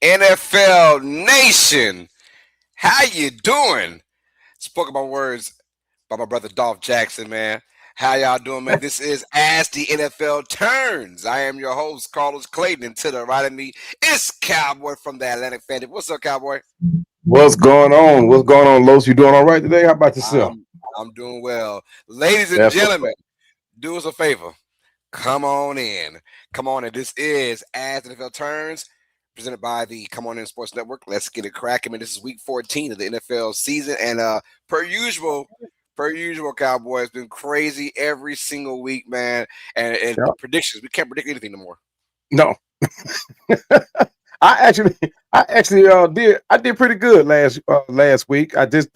NFL Nation, how you doing? Spoken my words by my brother Dolph Jackson, man. How y'all doing, man? This is As the NFL Turns. I am your host, Carlos Clayton, and to the right of me is Cowboy from the Atlantic Fan. What's up, Cowboy? What's going on? What's going on, Los? You doing all right today? How about yourself? I'm doing well. Ladies and That's what's gentlemen, up. do us a favor. Come on in. Come on in. This is As the NFL Turns, presented by the Come On In Sports Network. Let's get it cracking. Man, this is week 14 of the NFL season. And per usual, Cowboy, it's been crazy every single week, man. And Yeah. predictions. We can't predict anything no more. No, I actually, I did pretty good last week. I just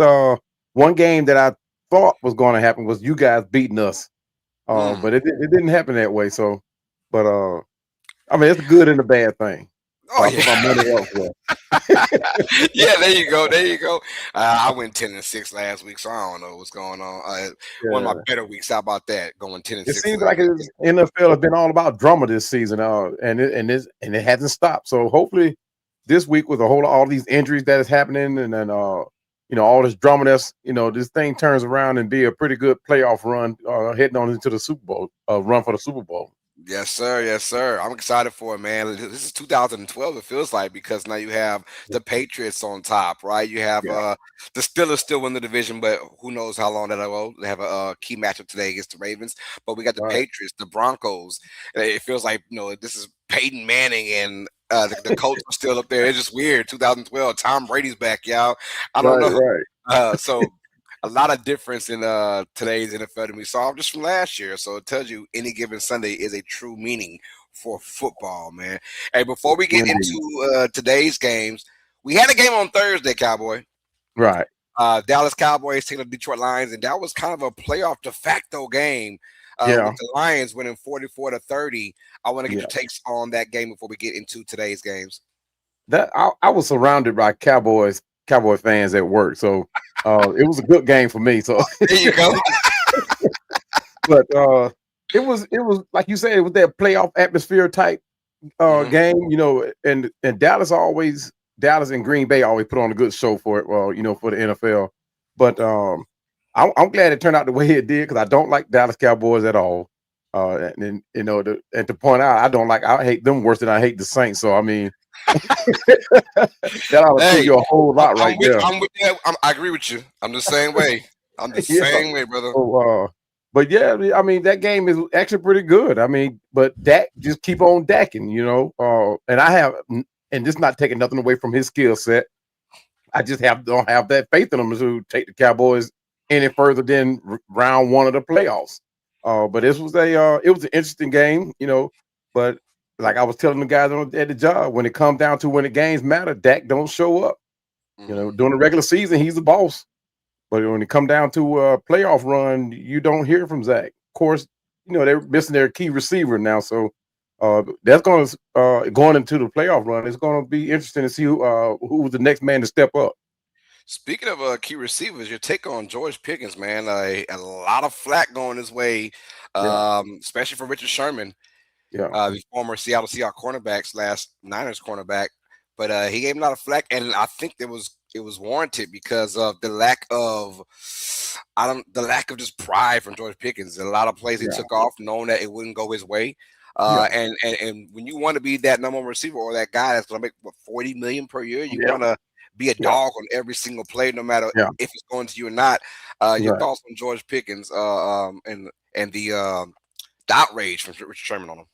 one game that I thought was going to happen was you guys beating us, Mm. but it didn't happen that way. So, but I mean, it's a good and a bad thing. Oh, I put my money yeah. elsewhere. Yeah, there you go. There you go. I went 10-6 last week, so I don't know what's going on. One of my Yeah. better weeks. How about that? Going ten and It six. seems like his NFL has been all about drama this season, and it hasn't stopped. So hopefully, this week with all these injuries that is happening, and then all this drama this thing turns around and be a pretty good playoff run, heading on into the Super Bowl, run for the Super Bowl. Yes, sir. Yes, sir. I'm excited for it, man. This is 2012. It feels like because now you have the Patriots on top, right? You have Yeah, the Steelers still win the division, but who knows how long that'll go. They have a key matchup today against the Ravens, but we got the right, Patriots, the Broncos. It feels like this is Peyton Manning and the Colts are still up there. It's just weird. 2012. Tom Brady's back, y'all. I don't right, know. right. So a lot of difference in today's NFL than we saw just from last year. So it tells you any given Sunday is a true meaning for football, man. Hey, before we get Indeed. into today's games, we had a game on Thursday, Cowboy. Right. Dallas Cowboys taking the Detroit Lions, and that was kind of a playoff de facto game with Yeah, the Lions winning 44-30. I want to get yeah. your takes on that game before we get into today's games. I was surrounded by Cowboy fans at work, so it was a good game for me. So There you go. but it was like you said, it was that playoff atmosphere type Hmm. game, and Dallas and Green Bay always put on a good show for it. Well, for the NFL, but I'm glad it turned out the way it did because I don't like Dallas Cowboys at all. And then, and to point out, I hate them worse than I hate the Saints. So I mean, that ought to tell Hey, you a whole lot I'm right with there. I'm with you. I agree with you. I'm the same way. I'm the Yeah. same way, brother. So, but yeah, I mean that game is actually pretty good. I mean, but Dak just keep on Dacking, and this not taking nothing away from his skill set. I just don't have that faith in them to take the Cowboys any further than round one of the playoffs. But it was an interesting game, But like I was telling the guys at the job, when it comes down to when the games matter, Dak don't show up. Hmm. During the regular season, he's the boss. But when it come down to a playoff run, you don't hear from Zach. Of course, they're missing their key receiver now, so that's going into the playoff run. It's going to be interesting to see who's the next man to step up. Speaking of key receivers, your take on George Pickens, man. A lot of flack going his way, Yeah, especially for Richard Sherman, yeah, the former Seattle Seahawks cornerback slash Niners cornerback. But he gave him a lot of flack, and I think it was warranted because of the lack of just pride from George Pickens. A lot of plays he yeah, took off knowing that it wouldn't go his way. yeah, And when you want to be that number one receiver or that guy that's gonna make what 40 million per year, you yeah, want to be a yeah, dog on every single play, no matter yeah. if it's going to you or not. Your Right. thoughts on George Pickens and the outrage from Richard Sherman on him?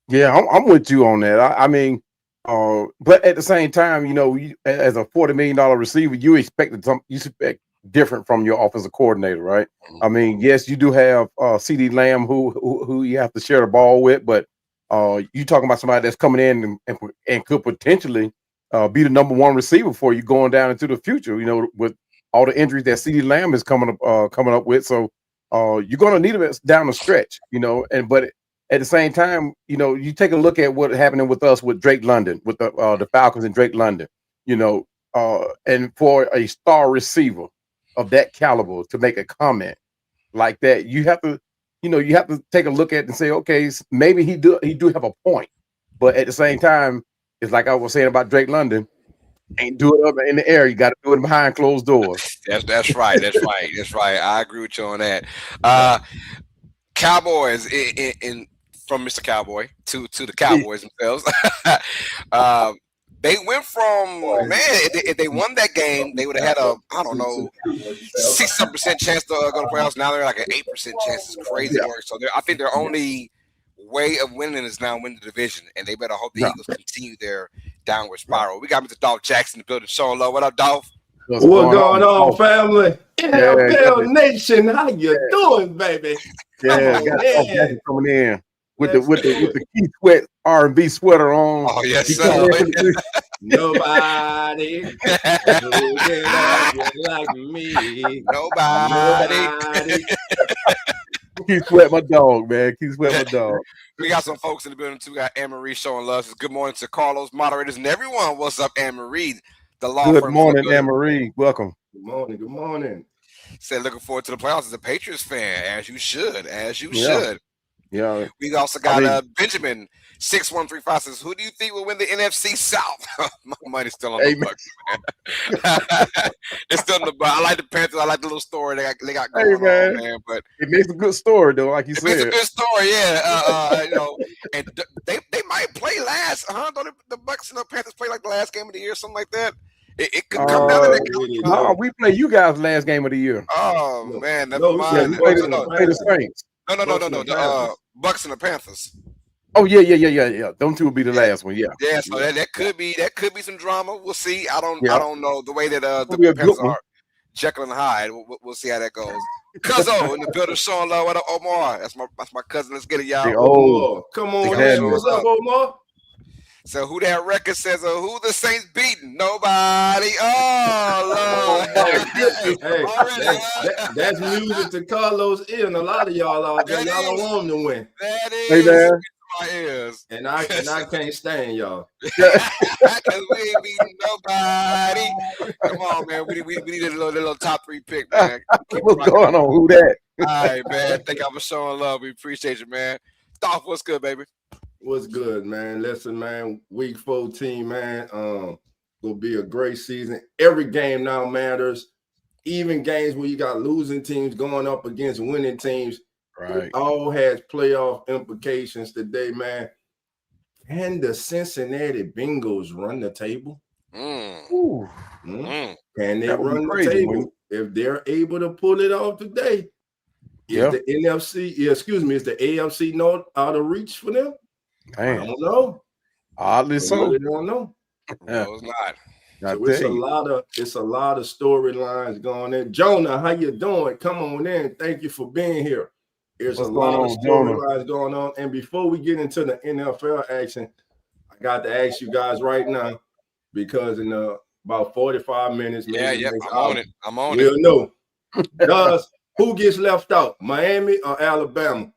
Yeah, I'm with you on that. I mean, but at the same time, as a $40 million receiver, you expect different from your offensive coordinator, right? Mhm. I mean, yes, you do have CD Lamb who you have to share the ball with, but you talking about somebody that's coming in and could potentially be the number one receiver for you going down into the future. With all the injuries that CD Lamb is coming up with, so you're going to need him down the stretch, but at the same time, you take a look at what happening with us with Drake London, with the Falcons and Drake London, and for a star receiver of that caliber to make a comment like that, you have to take a look at it and say, okay, maybe he do have a point, but at the same time, It's like I was saying about Drake London. Ain't do it up in the air. You got to do it behind closed doors. That's right. That's right. That's right. I agree with you on that. Cowboys in from Mr. Cowboy to the Cowboys themselves. um, they went from man. If they won that game, they would have had a I don't know 6-7% chance to go to playoffs. Now they're like an 8% chance. It's crazy Yeah. work. So I think their only way of winning is now win the division, and they better hope the Yeah. Eagles continue their downward spiral. We got Mr. Dolph Jackson in the building. Showing love. What up, Dolph? What's going on, Oh, family? yeah, NFL Nation, how you doing, baby? Come yeah, on got in. coming in with Let's the do it. Keith Sweat R&B sweater on. Oh yes, He sir. coming in for the- Nobody who can love you like me. Nobody. Keith Sweat, my dog, man. Keith Sweat, my dog. We got some folks in the building too. We got Anne Marie showing love. Says, good morning to Carlos, moderators, and everyone. What's up, Anne Marie? The law Good firm. morning, Anne Marie. Welcome. Good morning. Good morning. Said looking forward to the playoffs as a Patriots fan, as you should, Yeah. should. Yeah. We also got Benjamin 6135 says, who do you think will win the NFC South? My money's still on the Bucks, man. It's still in the Bucks. I like the Panthers. I like the little story they got going on, man. But it makes a good story, though, like you said. It makes a good story, yeah. And they might play last, huh? Don't the Bucks and the Panthers play like the last game of the year, something like that? It could come down to that. No, we play you guys last game of the year. Oh man, never mind. We play the Saints. No. The Bucks and the Panthers. Oh yeah. Them two will be the last one. Yeah. Yeah. So that could be some drama. We'll see. I don't know the way that the be a Panthers good one. are. Jekyll and Hyde. We'll see how that goes. Cuzzo in the building, showing love. What up, Omar? That's my cousin. Let's get it, y'all. Omar. Come on, man. What's up, Omar? So who that record says? Who the Saints beating? Nobody. Oh Lord. Hey, that's music to Carlos' ear, and a lot of y'all out there. Y'all don't want him to win. That is. Hey, man. My ears. And I can't stand y'all. Because we ain't beating nobody. Come on, man. We need a little top 3 pick, man. What's going on? Who that? All right, man. Thank y'all for showing love. We appreciate you, man. Dolph, what's good, baby? What's good, man? Listen, man. Week 14, man. Will be a great season. Every game now matters. Even games where you got losing teams going up against winning teams. Right. It all has playoff implications today, man. Can the Cincinnati Bengals run the table? Can they run the table? If they're able to pull it off today, is the AFC North out of reach for them? Man. I don't know. Oddly so. Really don't know. No, it's not. So it's a lot of storylines going in. Jonah, how you doing? Come on in. Thank you for being here. There's a lot of storylines going on. And before we get into the NFL action, I got to ask you guys right now, because in about 45 minutes, maybe I'm on we'll know. Does who gets left out, Miami or Alabama?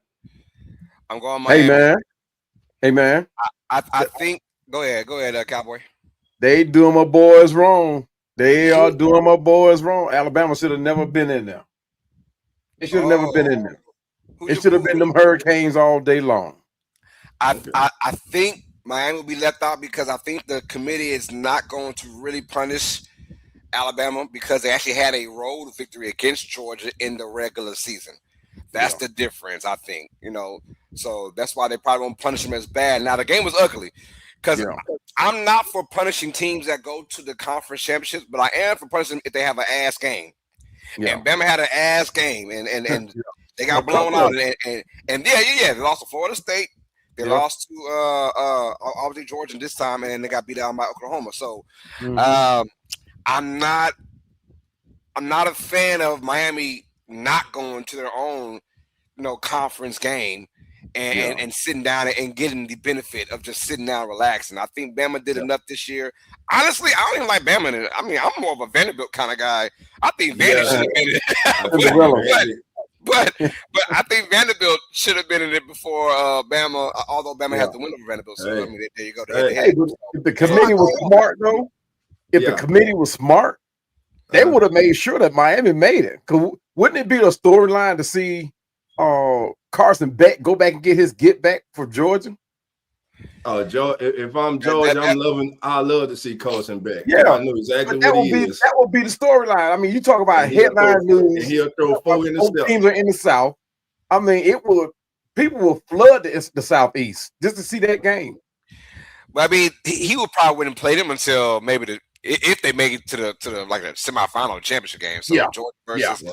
I'm going Miami. Hey, man. I think – go ahead, Cowboy. They doing my boys wrong. They are doing my boys wrong. Alabama should have never been in there. They should have never been in there. It should have been them Hurricanes all day long. I think Miami will be left out because I think the committee is not going to really punish Alabama because they actually had a road victory against Georgia in the regular season. That's the difference, I think. So that's why they probably won't punish them as bad. Now, the game was ugly because I'm not for punishing teams that go to the conference championships, but I am for punishing them if they have an ass game. And Bama had an ass game, and they got blown out. And they lost to Florida State. They lost to obviously Georgia this time, and then they got beat out by Oklahoma. So I'm not a fan of Miami not going to their own conference game and sitting down and getting the benefit of just sitting down relaxing. I think Bama did enough this year. Honestly, I don't even like Bama. I mean, I'm more of a Vanderbilt kind of guy. I think Vanderbilt should have been it. But I think Vanderbilt should have been in it before Bama, although Bama had to win over Vanderbilt. So, I mean, there you go. If the committee was smart, though, the committee was smart, they would have made sure that Miami made it. Wouldn't it be a storyline to see Carson Beck go back and get his get back for Georgia? Oh, George, if I'm George, I love to see Carson back. Yeah, I know exactly what he is. That would be the storyline. I mean, you talk about And headline news. And he'll throw 4 interceptions. Teams are in the South. I mean, people will flood the Southeast just to see that game. But I mean, he would probably wouldn't play them until maybe if they make it to the like a semifinal championship game. So Georgia versus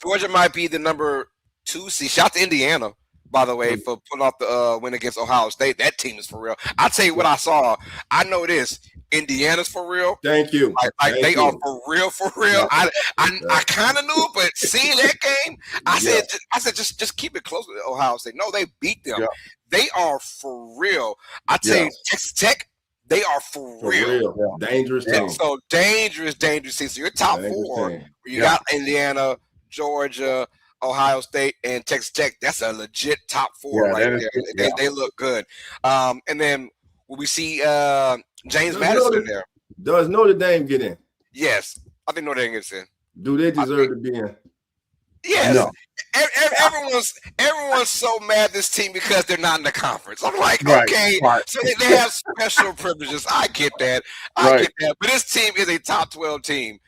Georgia might be the number 2 seed. Shout out to Indiana, by the way, for pulling off the win against Ohio State. That team is for real. I'll tell you what I saw. I know this. Indiana's for real. Thank you. They are for real, for real. I kind of knew, but seeing that game, I said just keep it close with Ohio State. No, they beat them. Yeah. They are for real. I tell you, Texas Tech, they are for real. Yeah. Dangerous team. So dangerous team. So your top 4, you got Indiana, Georgia, Ohio State, and Texas Tech. That's a legit top 4 right there. They look good. And then we see James Madison in there. Does Notre Dame get in? Yes. I think Notre Dame gets in. Do they deserve to be in? Yes. No. Everyone's so mad at this team because they're not in the conference. I'm like, okay, so they have special privileges. I get that. Get that. But this team is a top 12 team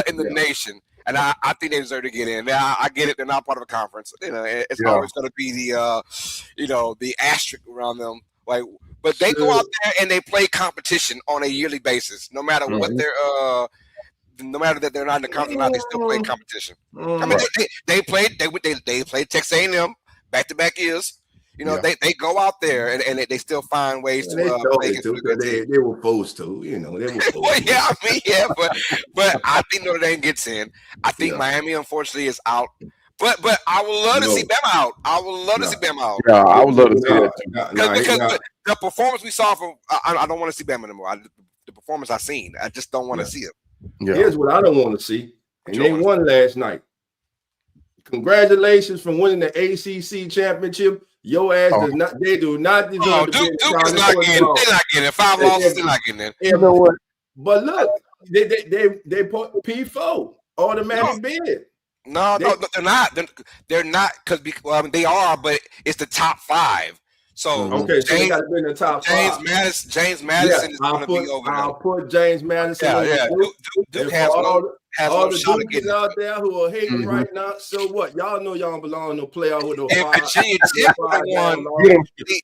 in the nation. And I think they deserve to get in. Now, I get it. They're not part of a conference. You know, it's always going to be the asterisk around them. Like, but they go out there and they play competition on a yearly basis, no matter what they're no matter that they're not in the conference or not, they still play competition. I mean, they played Texas A&M back-to-back years. You know, they go out there and they still find ways to play against a good team. They were supposed to, you know. They were supposed well, yeah, I mean, but I think Notre Dame gets in. I think Miami, unfortunately, is out. But I would love to see Bama out. I would love to see Bama out. Yeah, I would love to see that. Because the performance we saw from I don't want to see Bama anymore. The performance I've seen, I just don't want to see it. Yeah. Here's what I don't want to see. And they won last night. Congratulations for winning the ACC championship. Your ass does not. They do not deserve to be. Duke is not getting. They're not getting it. 5 losses. They're not getting it. You know what? But look, they put P4 automatic bid. No, they're not. They're not because they are, but it's the top 5. So okay, so they got to be in the top 5. James Madison is going to be over there. I'll put James Madison. Yeah. Duke has all the Dukies out there who are hating right now. So what? Y'all know y'all don't belong in no playoff with no 5. Virginia Tech won.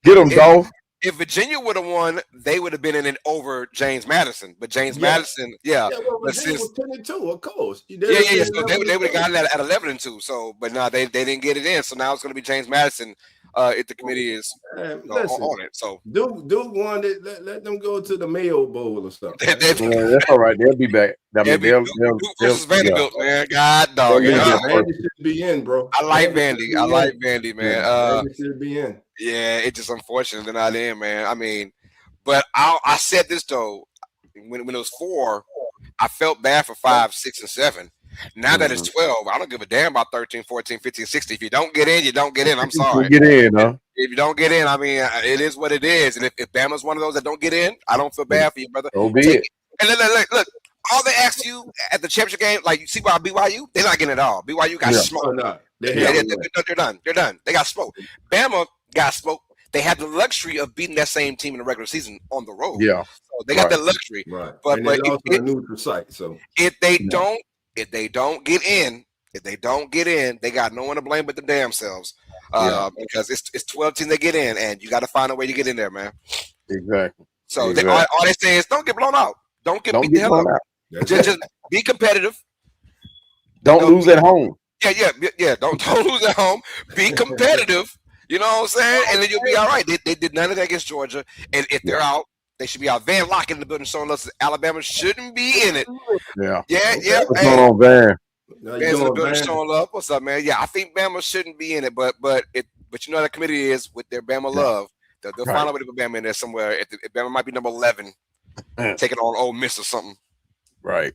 Get them, Dolph. If Virginia would have won, they would have been in it over James Madison. But James Madison, well, Virginia was 10-2, of course. So they would have gotten that at 11-2. So, but no, they didn't get it in. So now it's going to be James Madison. If the committee is on it, so Duke won it. Let them go to the Mayo Bowl or something. That's all right. They'll be back. Duke versus Vanderbilt, man. God dog. Vandy should be in, bro. I like Vandy, man. Vandy should be in. Yeah, it's just unfortunate they're not in, man. I mean, but I said this though when it was 4, I felt bad for 5, 6, and 7. Now that it's 12, I don't give a damn about 13, 14, 15, 16. If you don't get in, you don't get in. I'm sorry. Get in, huh? If you don't get in, I mean, it is what it is. And if Bama's one of those that don't get in, I don't feel bad for you, brother. So be it. And look, all they ask you at the championship game, like you see by BYU, they're not getting it all. BYU got smoked. They're done. They're done. They got smoked. Bama got smoked. They had the luxury of beating that same team in the regular season on the road. Yeah. So they got that luxury. Right. But they lost a neutral site. So if they don't get in, they got no one to blame but the damn selves. Because it's 12 teams that get in, and you got to find a way to get in there, man. Exactly. So all they say is don't get blown out. Don't get beat the hell up. Just be competitive. Don't lose at home. Yeah. Don't lose at home. Be competitive. You know what I'm saying? And then you'll be all right. They did none of that against Georgia, and if they're out, they should be out. Van Lock in the building showing us Alabama shouldn't be in it. Yeah. What's going on, Van? Van's in the building showing love. What's up, man? Yeah, I think Bama shouldn't be in it, but you know how the committee is with their Bama love. They'll find a way to put Bama in there somewhere. If Bama might be number 11, taking on Ole Miss or something. Right.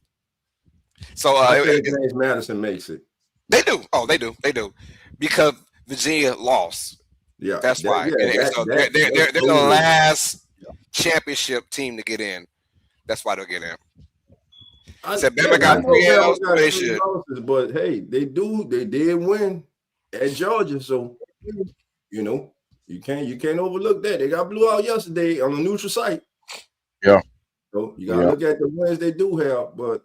So James Madison makes it. They do. Oh, they do. Because Virginia lost. Yeah, that's why. They're the last championship team to get in. That's why they'll get in. Bama got 3 L's, they should. But hey, they did win at Georgia, so you know. You can't overlook that. They got blew out yesterday on a neutral site. Yeah. So you gotta look at the wins they do have, but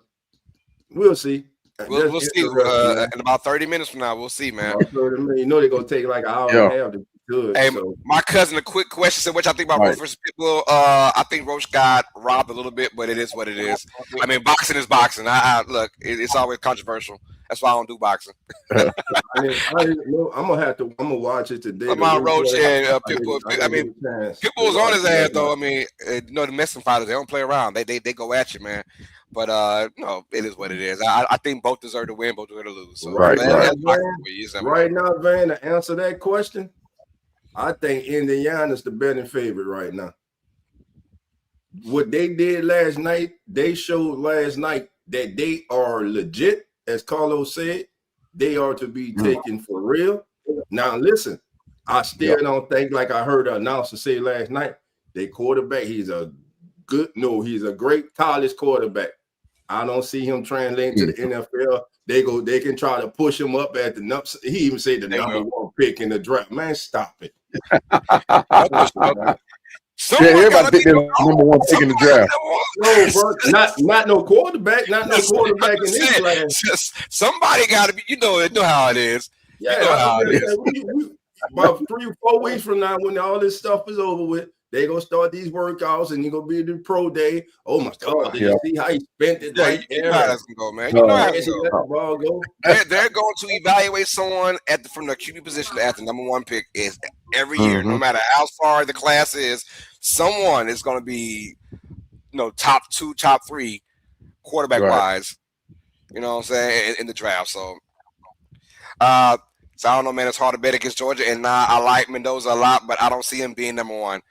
we'll see. We'll see. In about 30 minutes from now, we'll see, man. About 30 minutes. You know they're gonna take like an hour and a half to be good. Hey, so. My cousin, a quick question. Said, what y'all think about Roach versus Pitbull? I think Roach got robbed a little bit, but it is what it is. I mean, boxing is boxing. Look, it's always controversial. That's why I don't do boxing. I'm gonna watch it today. Roach and Pitbull. I mean, Pitbull's on his ass though. I mean, the Mexican fighters, they don't play around. They go at you, man. But no, it is what it is. I think both deserve to win, both deserve to lose. So right now, Van, to answer that question, I think Indiana's the betting favorite right now. What they did last night, they showed last night that they are legit, as Carlos said. They are to be taken for real. Now, listen, I still don't think, like I heard an announcer say last night, their quarterback, he's a great college quarterback. I don't see him translating to the NFL. They can try to push him up at the number. He even said the number one pick in the draft. Man, stop it. Everybody picked the number one pick in the draft. No, bro, not no quarterback, not no quarterback in this class. Somebody got to be. You know how it is. Yeah, you know how it is. About 3 or 4 weeks from now, when all this stuff is over with, they're going to start these workouts and you're going to be at the pro day. Oh, my God. Did you see how he spent it right there? You know how that's going to go, man. You know how it's going to go. They're going to evaluate someone from the QB position at the number one pick is every year. No matter how far the class is, someone is going to be, top 2, top 3 quarterback-wise. You know what I'm saying, in the draft. So I don't know, man. It's hard to bet against Georgia. And I like Mendoza a lot, but I don't see him being number one.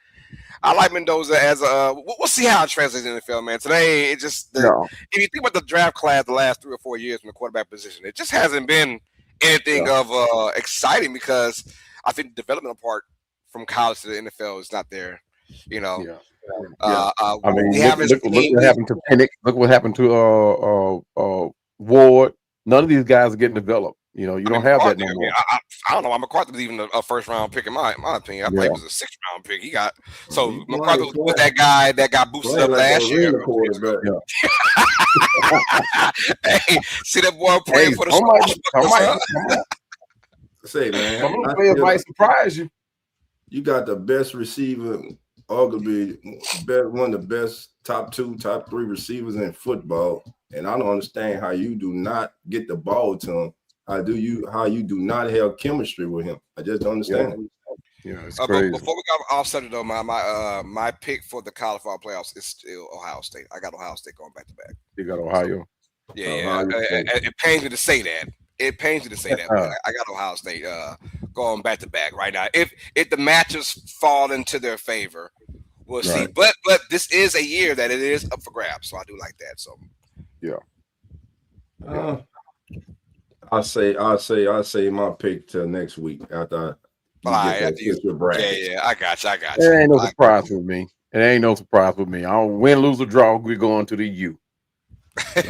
I like Mendoza as we'll see how it translates in the NFL, man. Today, it just if you think about the draft class the last 3 or 4 years from the quarterback position, it just hasn't been anything of exciting because I think the development part from college to the NFL is not there. I mean, look what happened to Penix. Look what happened to Ward. None of these guys are getting developed. You don't have that no more. I don't know why McCarthy was even a first round pick in my opinion. I thought he was a 6th round pick. He got McCarthy was that guy that got boosted up last year. Hey, see that boy playing for the Say, man, some players might surprise you. You got the best receiver, arguably one of the best top 2, top 3 receivers in football, and I don't understand how you do not get the ball to him. How you do not have chemistry with him? I just don't understand it. Yeah, it's crazy. Before we got off subject though, my pick for the college football playoffs is still Ohio State. I got Ohio State going back to back. You got Ohio. Yeah. It pains me to say that. But I got Ohio State going back to back right now. If the matches fall into their favor, we'll see. But this is a year that it is up for grabs, so I do like that. So I'll say my pick till next week after I get your bracket. I got you. It ain't no surprise with me. It ain't no surprise with me. I don't win, lose, or draw. We're going to the U. I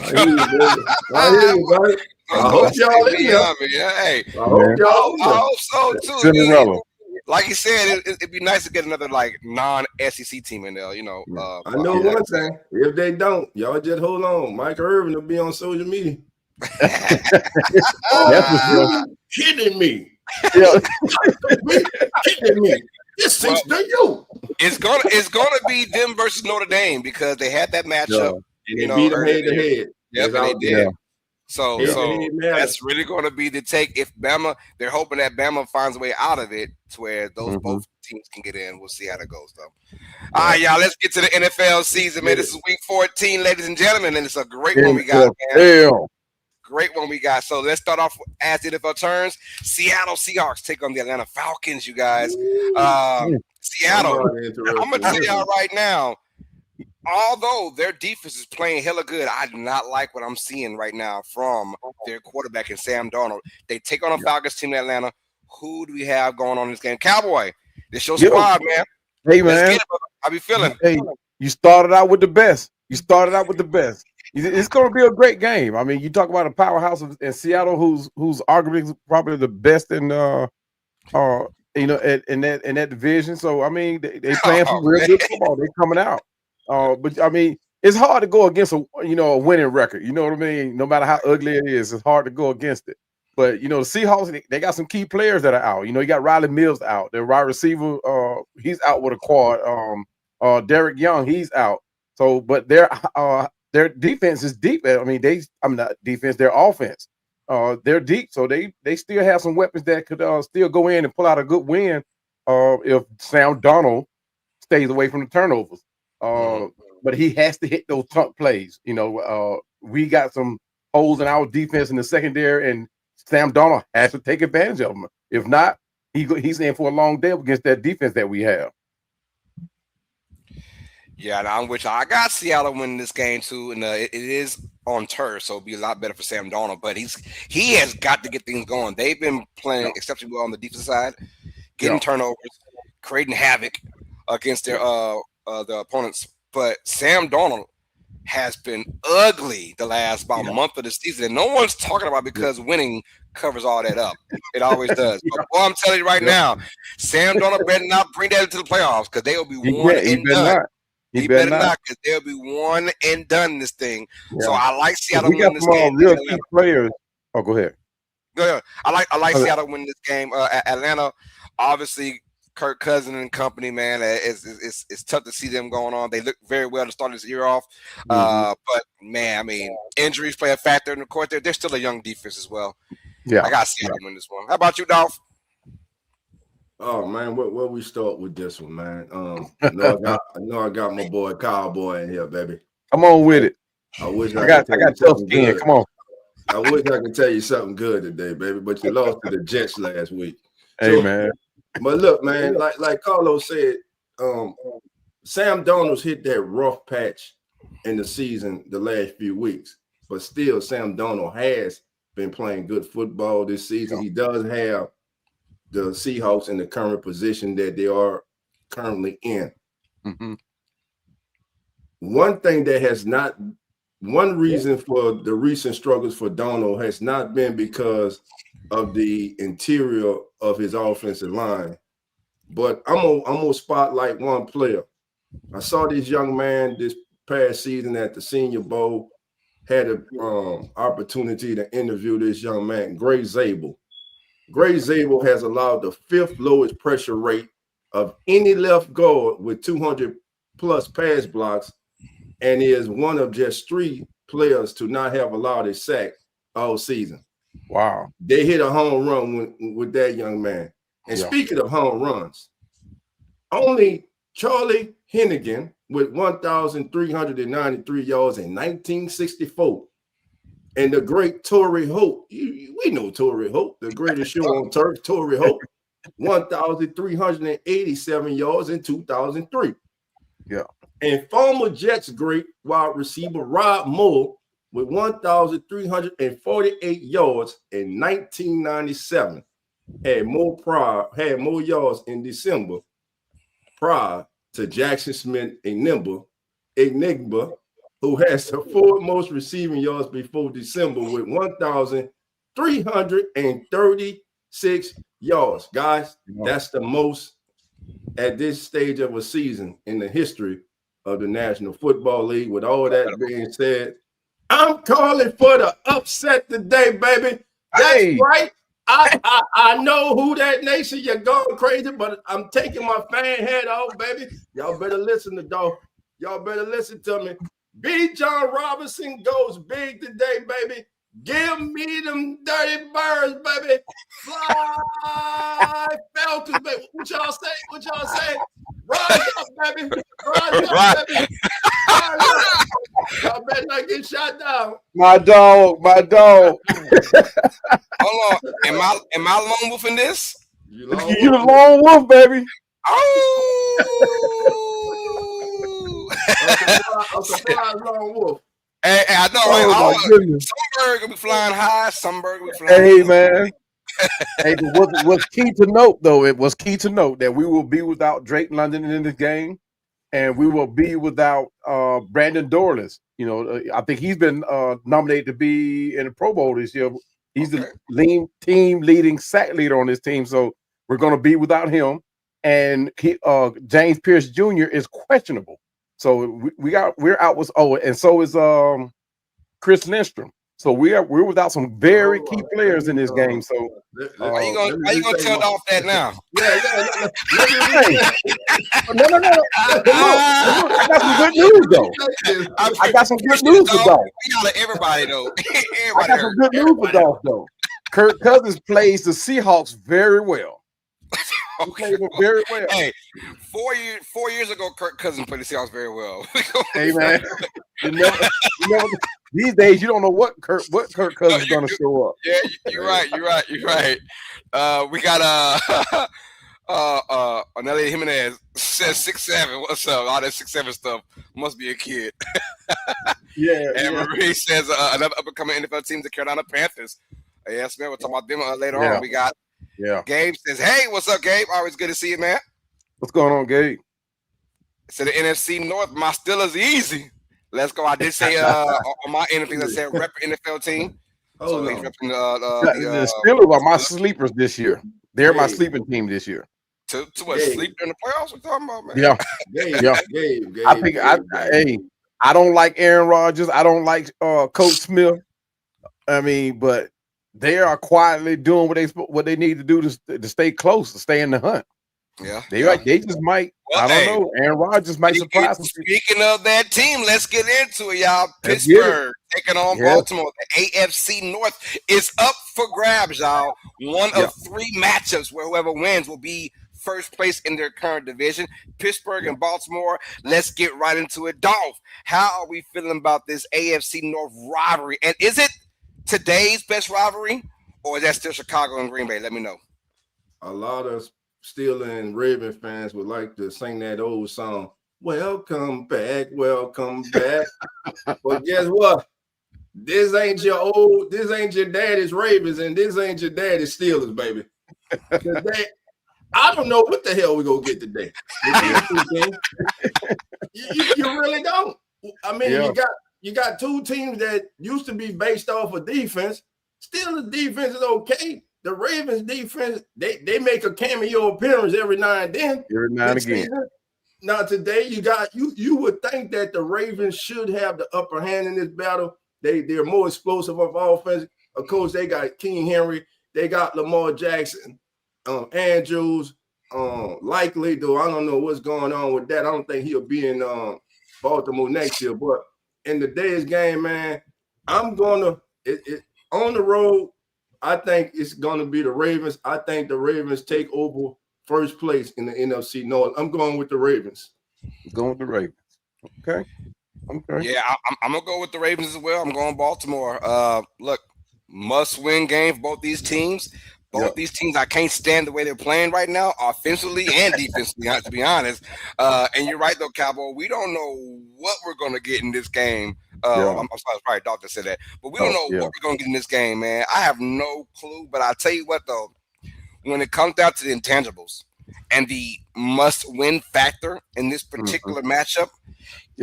hope y'all in here. I hope so too. Cinderella. Like you said, it'd be nice to get another non-SEC team in there. I know one thing. If they don't, y'all just hold on. Mike Irvin will be on social media. Kidding me. Kidding me. This is the U. It's gonna be them versus Notre Dame because they had that matchup. They beat them head to head. Yep, they did. Yeah. So that's really going to be the take. If Bama, they're hoping that Bama finds a way out of it to where those both teams can get in. We'll see how that goes, though. All right, y'all. Let's get to the NFL season, man. This is week 14, ladies and gentlemen, and it's a great one we got, man. Great one we got. So let's start off as the NFL turns. Seattle Seahawks take on the Atlanta Falcons, you guys. Seattle, I'm going to tell y'all right now, although their defense is playing hella good, I do not like what I'm seeing right now from their quarterback and Sam Darnold. They take on a Falcons team in Atlanta. Who do we have going on in this game? Cowboy, this your squad, man. Hey, man. How be feeling? Hey, you started out with the best. It's going to be a great game. I mean, you talk about a powerhouse in Seattle, who's arguably probably the best in you know, in that division. So I mean, they playing some real Man. good football. They coming out. But I mean, it's hard to go against a winning record. You know what I mean? No matter how ugly it is, it's hard to go against it. But you know, the Seahawks, they got some key players that are out. You know, you got Riley Mills out. Their wide receiver, he's out with a quad. Derek Young, he's out. So, but their defense is deep. I mean, I'm not defense, their offense. They're deep, so they still have some weapons that could still go in and pull out a good win if Sam Donald stays away from the turnovers. But he has to hit those chunk plays. You know, we got some holes in our defense in the secondary, and Sam Donald has to take advantage of them. If not, he's in for a long day against that defense that we have. Yeah, and I'm with you. I got Seattle winning this game too, and it is on turf, so it'll be a lot better for Sam Donald. But he has got to get things going. They've been playing exceptionally well on the defensive side, getting turnovers, creating havoc against their the opponents. But Sam Donald has been ugly the last month of the season, and no one's talking about it because winning covers all that up. It always does. But boy, I'm telling you right now, Sam Donald better not bring that into the playoffs because they'll be one and done. He better not, because they'll be one and done in this thing. Yeah. So I like Seattle winning this game. Real key players. Oh, go ahead. Go ahead. I like Seattle winning this game. Atlanta, obviously, Kirk Cousins and company, man. It's tough to see them going on. They look very well to start this year off. But man, I mean, injuries play a factor in the court. They're still a young defense as well. Yeah, I got Seattle win this one. How about you, Dolph? Oh man, where we start with this one, man? I know I got my boy Cowboy in here, baby. Come on with it. I wish I got tough skin. Come on. I wish I could tell you something good today, baby, but you lost to the Jets last week. Hey man. But look, man, like Carlos said, Sam Donald's hit that rough patch in the season the last few weeks, but still Sam Donald has been playing good football this season. He does have the Seahawks in the current position that they are currently in. One reason for the recent struggles for Donald has not been because of the interior of his offensive line, but I'm gonna spotlight one player. I saw this young man this past season at the Senior Bowl, had an opportunity to interview this young man, Gray Zabel. Gray Zabel has allowed the 5th lowest pressure rate of any left guard with 200 plus pass blocks, and is one of just 3 players to not have allowed a sack all season. Wow. They hit a home run with that young man. And speaking of home runs, only Charlie Hennigan with 1,393 yards in 1964. And the great Torrey Hope, we know Torrey Hope, the greatest show on turf, Torrey Hope, 1,387 yards in 2003. Yeah. And former Jets great wide receiver Rob Moore with 1,348 yards in 1997 had more yards in December prior to Jackson Smith Enigma, who has the 4th most receiving yards before December with 1,336 yards. Guys, that's the most at this stage of a season in the history of the National Football League. With all that being said, I'm calling for the upset today, baby. That's right. I know who that nation. You're going crazy, but I'm taking my fan hat off, baby. Y'all better listen to Dolph. Y'all better listen to me. B. John Robinson goes big today, baby. Give me them dirty birds, baby. Fly Falcons, baby. What y'all say? Rise up, baby. Rise up, baby. Rise up. Y'all better not get shot down. My dog. Hold on. Am I lone wolf in this? You the lone wolf, baby. Oh. I'm surprised lone wolf. Hey, I know, right? Some bird gonna be flying high, some bird gonna be flying. Hey, man. Hey, what's key to note, though, it was key to note that we will be without Drake London in this game, and we will be without Brandon Dorless. You know, I think he's been nominated to be in the Pro Bowl this year. He's the team leading sack leader on this team. So we're going to be without him, and James Pierce Jr. is questionable. So we're out with and so is Chris Lindstrom. So we're without some very key players in this game. So why you gonna tell off that now? Yeah. No. Look, I got some good news though. I got some good news for Dolph. We holler everybody though. I got some good news for Dolph though. Kirk Cousins plays the Seahawks very well. He played them very well. Hey, 4 years ago, Kirk Cousins played the Seahawks very well. Hey man, you never, these days you don't know what Kirk Cousins is going to show up. Yeah, you're right. We got another Jimenez says 6'7". What's up? All that 6'7" stuff must be a kid. And Marie says another up and coming NFL team, the Carolina Panthers. Yes, man. We'll talk about them later on. We got Gabe says, "Hey, what's up, Gabe? Always good to see you, man. What's going on, Gabe?" So the NFC North, my Steelers easy. Let's go. I did say on my end of things, I said rep NFL team. So he's repping the Steelers are my sleepers this year. They're my sleeping team this year. To what, sleep during the playoffs? We're talking about, man. Yeah. I think I don't like Aaron Rodgers. I don't like Coach Smith. I mean, but they are quietly doing what they need to do to stay close, to stay in the hunt. Yeah, they just might. Well, I don't know. Aaron Rodgers might surprise them. Speaking of that team, let's get into it, y'all. Pittsburgh taking on Baltimore. The AFC North is up for grabs, y'all. One of three matchups where whoever wins will be first place in their current division. Pittsburgh and Baltimore. Let's get right into it. Dolph, how are we feeling about this AFC North rivalry? And is it today's best rivalry, or is that still Chicago and Green Bay? Let me know. A lot of Steelers and Raven fans would like to sing that old song, welcome back. But guess what? This ain't your daddy's Ravens, and this ain't your daddy's Steelers, baby. I don't know what the hell we're going to get today. You really don't. I mean, you got two teams that used to be based off of defense. Still, the defense is okay. The Ravens defense, they make a cameo appearance every now and then. Every now and again. Now today you would think that the Ravens should have the upper hand in this battle. They're more explosive of offense. Of course, they got King Henry, they got Lamar Jackson, Andrews, likely, though I don't know what's going on with that. I don't think he'll be in Baltimore next year. But in the day's game, man, I'm gonna on the road. I think it's going to be the Ravens. I think the Ravens take over first place in the NFC North. I'm going with the Ravens. Going with the Ravens. Okay. Yeah, I'm going to go with the Ravens as well. I'm going Baltimore. Look, must-win game for both these teams. Both these teams, I can't stand the way they're playing right now, offensively and defensively, to be honest. And you're right, though, Cowboy. We don't know what we're going to get in this game. I'm sorry, probably Doctor said that. But we don't know what we're going to get in this game, man. I have no clue. But I'll tell you what, though. When it comes down to the intangibles and the must-win factor in this particular matchup,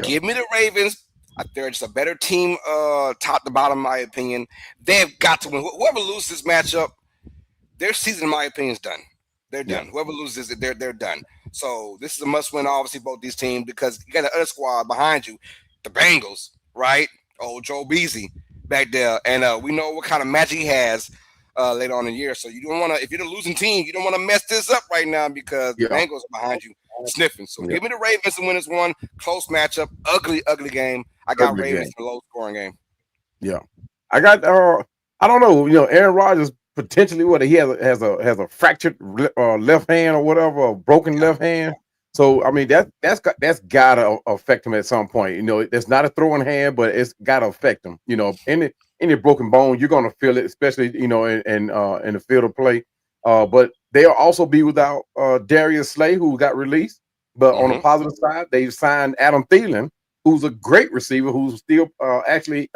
give me the Ravens. They're just a better team, top to bottom, in my opinion. They've got to win. Whoever loses this matchup, their season, in my opinion, is done. They're done. Whoever loses it, they're done. So this is a must-win, obviously, both these teams, because you got the other squad behind you, the Bengals, right? Oh, Joe Beasley back there, and we know what kind of magic he has later on in the year. So you don't want to, if you're the losing team, you don't want to mess this up right now because the Bengals are behind you sniffing. So give me the Ravens to win this one. Close matchup, ugly game. I got Ravens for low scoring game. Yeah, I got. I don't know. Aaron Rodgers. Potentially, what he has a fractured left hand or whatever, a broken left hand. So I mean that's got to affect him at some point. It's not a throwing hand, but it's got to affect him. Any broken bone, you're gonna feel it, especially in the field of play. But they'll also be without Darius Slay, who got released. But on the positive side, they've signed Adam Thielen, who's a great receiver, who's still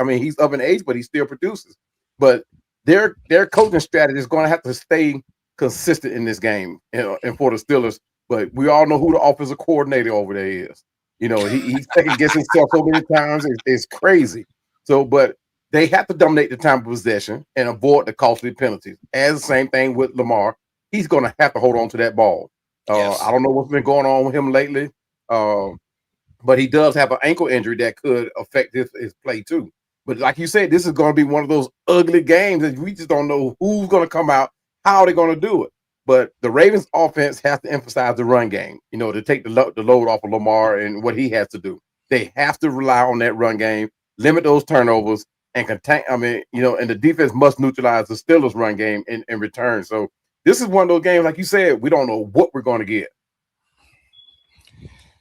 he's of an age, but he still produces. But their coaching strategy is going to have to stay consistent in this game, and for the Steelers. But we all know who the offensive coordinator over there is. He's second guessing himself so many times. It's crazy. So, but they have to dominate the time of possession and avoid the costly penalties. As the same thing with Lamar. he's going to have to hold on to that ball. Yes. I don't know what's been going on with him lately, but he does have an ankle injury that could affect his play too. But like you said, this is going to be one of those ugly games that we just don't know who's going to come out, how they're going to do it. But the Ravens offense has to emphasize the run game, to take the load off of Lamar and what he has to do. They have to rely on that run game, limit those turnovers, and contain. And the defense must neutralize the Steelers' run game in return. So this is one of those games, like you said, we don't know what we're going to get.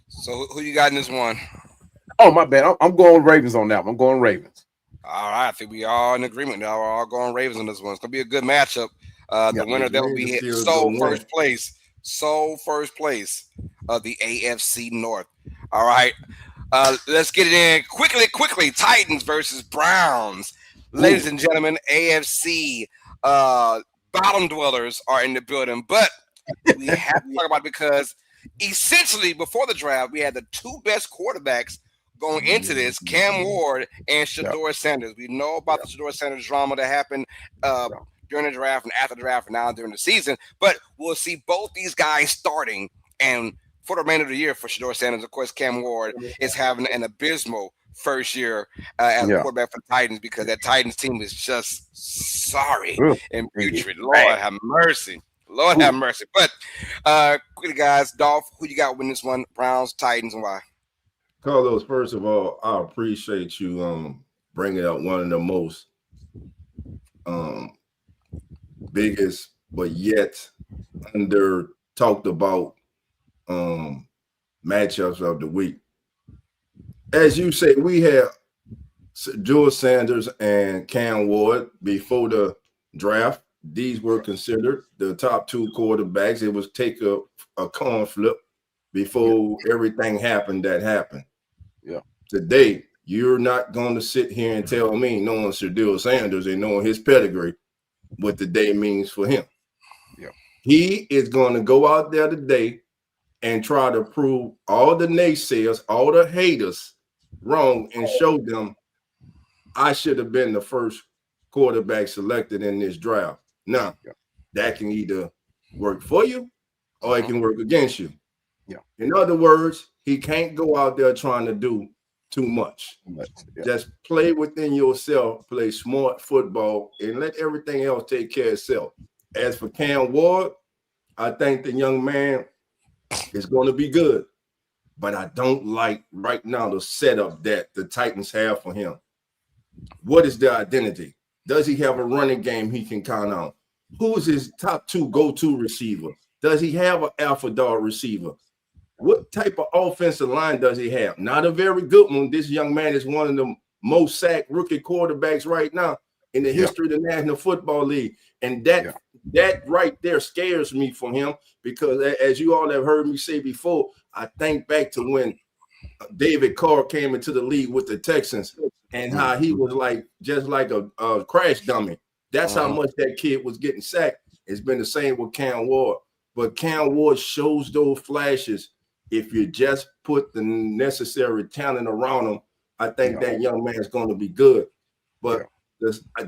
So who you got in this one? Oh, my bad. I'm going Ravens on that one. I'm going Ravens. All right, I think we are in agreement now. We're all going Ravens on this one. It's gonna be a good matchup. The winner that will be sole first place of the AFC North. All right, let's get it in quickly. Titans versus Browns, ladies and gentlemen. AFC bottom dwellers are in the building, but we have to talk about it because essentially before the draft we had the two best quarterbacks going into this, Cam Ward and Shedeur Sanders. We know about the Shedeur Sanders drama that happened during the draft and after the draft and now during the season, but we'll see both these guys starting. And for the remainder of the year for Shedeur Sanders, of course, Cam Ward is having an abysmal first year as a quarterback for the Titans because that Titans team is just sorry and putrid. Lord have mercy. Lord have mercy. But quickly, guys, Dolph, who you got win this one? Browns, Titans, and why? Carlos, first of all, I appreciate you bringing up one of the most biggest but yet under talked about matchups of the week. As you say, we had Shedeur Sanders and Cam Ward before the draft. These were considered the top two quarterbacks. It was take a coin flip before everything happened that happened. Yeah. Today, you're not going to sit here and tell me, knowing Shedeur Sanders and knowing his pedigree, what the day means for him. Yeah. He is going to go out there today and try to prove all the naysayers, all the haters wrong and show them I should have been the first quarterback selected in this draft. Now, that can either work for you or it can work against you. Yeah. In other words, he can't go out there trying to do too much. Just play within yourself, play smart football, and let everything else take care of itself. As for Cam Ward, I think the young man is going to be good, but I don't like right now the setup that the Titans have for him. What is their identity? Does he have a running game he can count on? Who is his top two go-to receiver? Does he have an alpha dog receiver? What type of offensive line does he have? Not a very good one. This young man is one of the most sacked rookie quarterbacks right now in the history of the National Football League. And that right there scares me from him because, as you all have heard me say before, I think back to when David Carr came into the league with the Texans and how he was just like a crash dummy. That's how much that kid was getting sacked. It's been the same with Cam Ward. But Cam Ward shows those flashes. If you just put the necessary talent around him, I think that young man is going to be good. But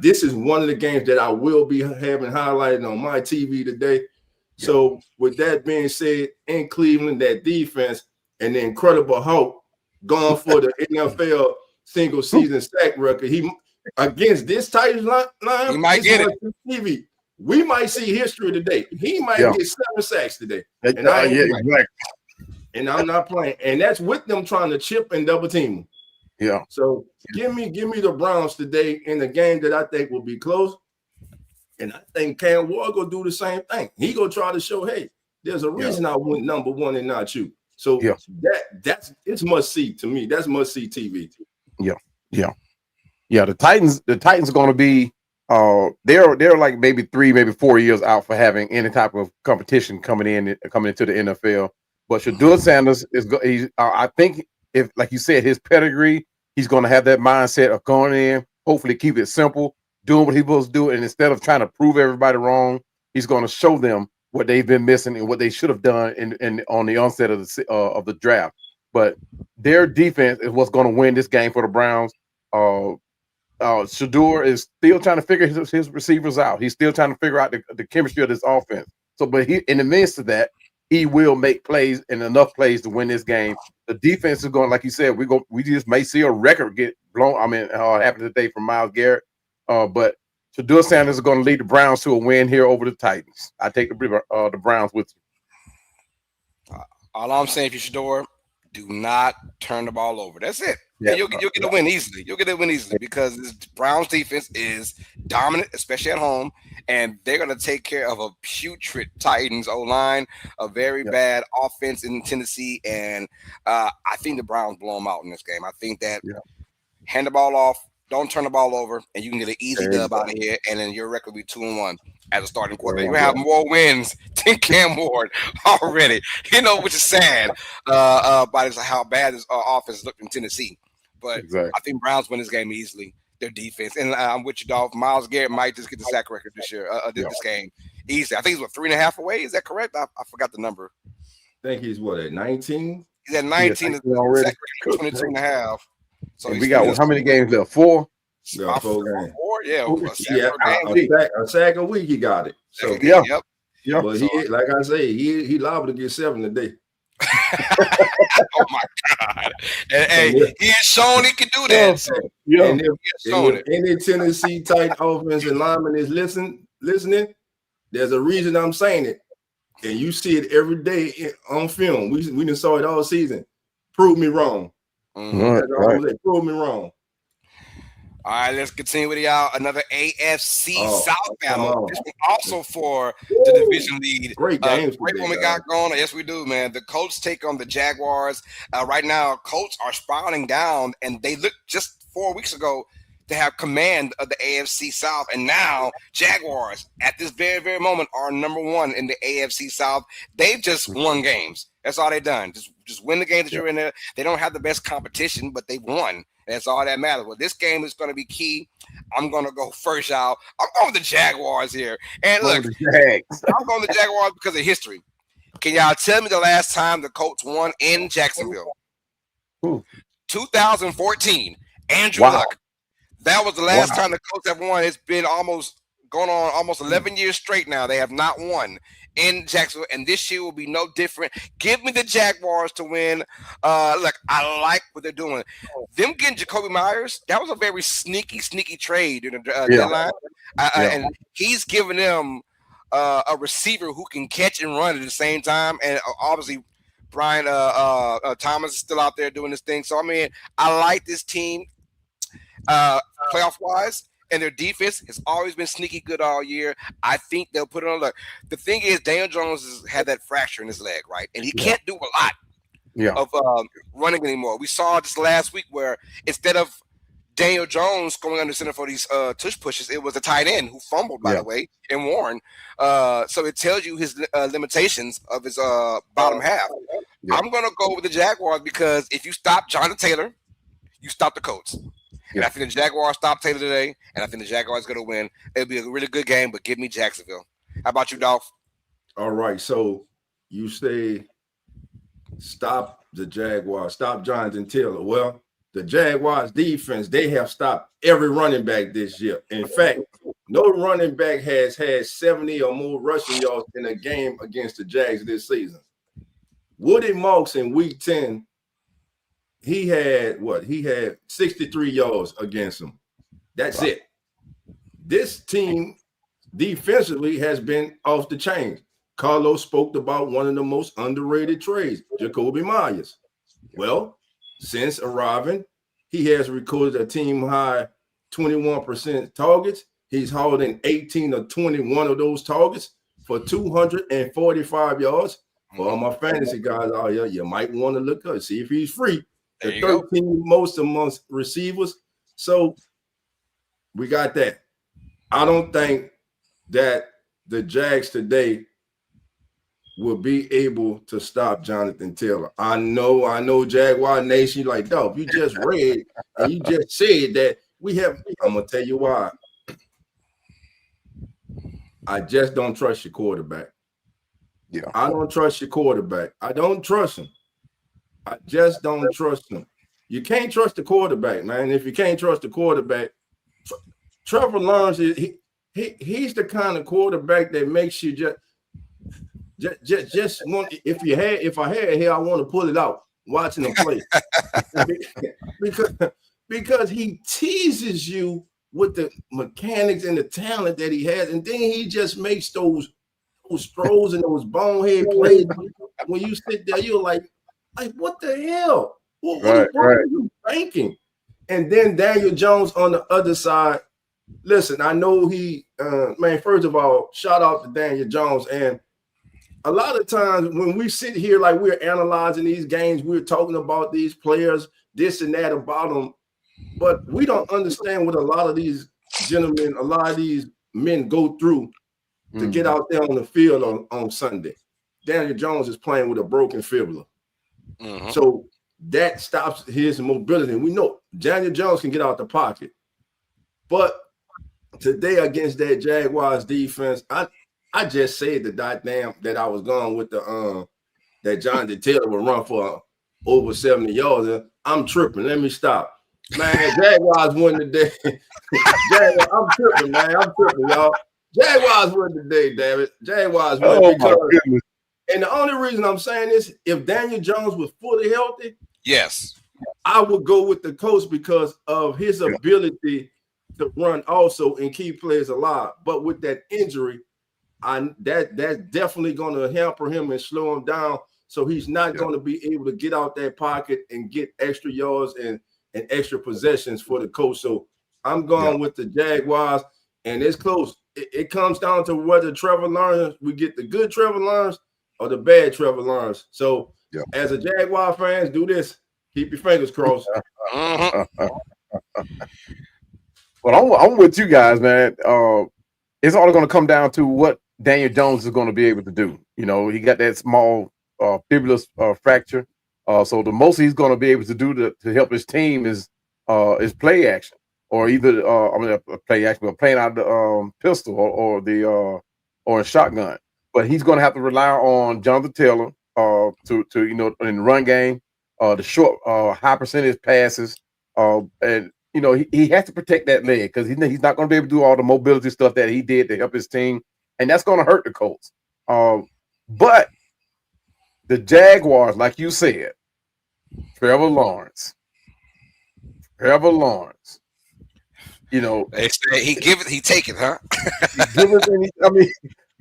this is one of the games that I will be having highlighted on my TV today. So with that being said, in Cleveland, that defense and the Incredible Hulk going for the NFL single season sack record. He against this Titans line, he might get it. TV. We might see history today. He might get 7 sacks today. And and I'm not playing. And that's with them trying to chip and double team him. Yeah. So give me the Browns today in a game that I think will be close. And I think Cam Ward gonna do the same thing. He gonna try to show, hey, there's a reason I went number one and not you. So that's it's must see to me. That's must see TV. Yeah. The Titans are going to be they're like maybe 3, maybe 4 years out for having any type of competition coming into the NFL. But Shedeur Sanders I think if, like you said, his pedigree, he's going to have that mindset of going in, hopefully keep it simple, doing what he's supposed to do, and instead of trying to prove everybody wrong, he's going to show them what they've been missing and what they should have done in on the onset of the draft. But their defense is what's going to win this game for the Browns. Shedeur is still trying to figure his receivers out. He's still trying to figure out the chemistry of this offense. So, but he in the midst of that, he will make plays and enough plays to win this game. The defense is going, like you said, we just may see a record get blown. I mean, happen today from Myles Garrett. But Shedeur Sanders is going to lead the Browns to a win here over the Titans. I take the Browns with you. All I'm saying, if you're Shedeur, do not turn the ball over. That's it. Yeah, and you'll get a win easily. You'll get a win easily because this Browns defense is dominant, especially at home, and they're going to take care of a putrid Titans O-line, a very bad offense in Tennessee, and I think the Browns blow them out in this game. I think that hand the ball off, don't turn the ball over, and you can get an easy dub out of here, and then your record will be 2-1 as a starting quarterback. You have more wins than Cam Ward already, which is sad by how bad this offense looked in Tennessee. But I think Browns win this game easily. Their defense, and I'm with you, Dolph. Myles Garrett might just get the sack record this year, this game, easy. I think he's 3.5 away. Is that correct? I forgot the number. I think he's at 19. He's at 19 already. Sack record 22.5. So we got how many games left? 4. Yeah, 4 games. 4, yeah. A sack a week, he got it. So yeah. But he, like I say, he liable to get 7 today. Oh my God! And he has shown he can do that. So, and if any Tennessee Titan offensive lineman is listening, there's a reason I'm saying it, and you see it every day on film. We done saw it all season. Prove me wrong. Right. Prove me wrong. All right, let's continue with y'all. Another AFC South battle. This one also for the division lead. Great games. Great one we got going on. Yes, we do, man. The Colts take on the Jaguars. Right now, Colts are spiraling down, and they looked just 4 weeks ago to have command of the AFC South. And now, Jaguars, at this very, very moment, are number 1 in the AFC South. They've just won games. That's all they've done. Just win the games that you're in there. They don't have the best competition, but they've won. That's all that matters. Well, this game is going to be key. I'm going to go first, y'all. I'm going with the Jaguars here. And look, I'm going with the Jaguars because of history. Can y'all tell me the last time the Colts won in Jacksonville? 2014. Andrew Luck. That was the last time the Colts have won. It's been going on almost 11 years straight now. They have not won in Jacksonville, and this year will be no different. Give me the Jaguars to win. Look, I like what they're doing. Them getting Jacoby Myers, that was a very sneaky trade in the deadline. And he's giving them a receiver who can catch and run at the same time. And obviously, Brian Thomas is still out there doing this thing. So, I mean, I like this team playoff-wise. And their defense has always been sneaky good all year. I think they'll put it on. Look, the thing is, Daniel Jones has had that fracture in his leg, right? And he can't do a lot of running anymore. We saw this last week where instead of Daniel Jones going under center for these tush pushes, it was a tight end who fumbled, by the way, and Warren. So it tells you his limitations of his bottom half. I'm going to go with the Jaguars because if you stop Jonathan Taylor, you stop the Colts. And I think the Jaguars stop Taylor today, and I think the Jaguars going to win. It'll be a really good game, but give me Jacksonville. How about you, Dolph? All right, so you say stop the Jaguars, stop Jonathan Taylor. Well, the Jaguars defense, they have stopped every running back this year. In fact, no running back has had 70 or more rushing yards in a game against the Jags this season. Woody Marks in week 10, he had 63 yards against him. That's it. This team defensively has been off the chain. Carlos spoke about one of the most underrated trades, Jacoby Myers. Well, since arriving, he has recorded a team high 21% targets. He's hauled in 18 or 21 of those targets for 245 yards. For all my fantasy guys out here, you might want to look up, see if he's free. The 13 most amongst receivers. So we got that. I don't think that the Jags today will be able to stop Jonathan Taylor. I know Jaguar Nation, like, dog, you just read and you just said that we have. I'm going to tell you why. I just don't trust your quarterback. Yeah. I don't trust your quarterback. I don't trust him. I just don't trust him. You can't trust the quarterback, man. If you can't trust the quarterback, Trevor Lawrence, he's the kind of quarterback that makes you just Just want if I had here, I want to pull it out watching him play because he teases you with the mechanics and the talent that he has, and then he just makes those throws and those bonehead plays. When you sit there, you're like what the hell? What are you thinking? And then Daniel Jones on the other side. Listen, I know he, man, first of all, shout out to Daniel Jones. And a lot of times when we sit here like we're analyzing these games, we're talking about these players, this and that about them, but we don't understand what a lot of these gentlemen, a lot of these men go through to get out there on the field on Sunday. Daniel Jones is playing with a broken fibula. So that stops his mobility. We know Daniel Jones can get out the pocket. But today against that Jaguars defense, I just said that I was going with the that Jonathan Taylor would run for over 70 yards. And I'm tripping. Let me stop. Man, Jaguars won today. I'm tripping, man. I'm tripping, y'all. Jaguars won today, damn it. Jaguars won because and the only reason I'm saying this, if Daniel Jones was fully healthy, yes, I would go with the coach because of his ability to run also and keep players alive. But with that injury, that's definitely going to hamper him and slow him down. So he's not going to be able to get out that pocket and get extra yards and extra possessions for the coach. So I'm going with the Jaguars, and it's close. It comes down to whether Trevor Lawrence, we get the good Trevor Lawrence or the bad Trevor Lawrence. So as a Jaguar fans, do this. Keep your fingers crossed. Well, I'm with you guys, man. It's all going to come down to what Daniel Jones is going to be able to do. You know, he got that small fibula fracture. So the most he's going to be able to do to help his team is play action, or either play action, but playing out the pistol or a shotgun. But he's going to have to rely on Jonathan Taylor to in the run game, the short high percentage passes, and he has to protect that leg because he's not going to be able to do all the mobility stuff that he did to help his team, and that's going to hurt the Colts. But the Jaguars, like you said, Trevor Lawrence. They say he give it, he take it, huh?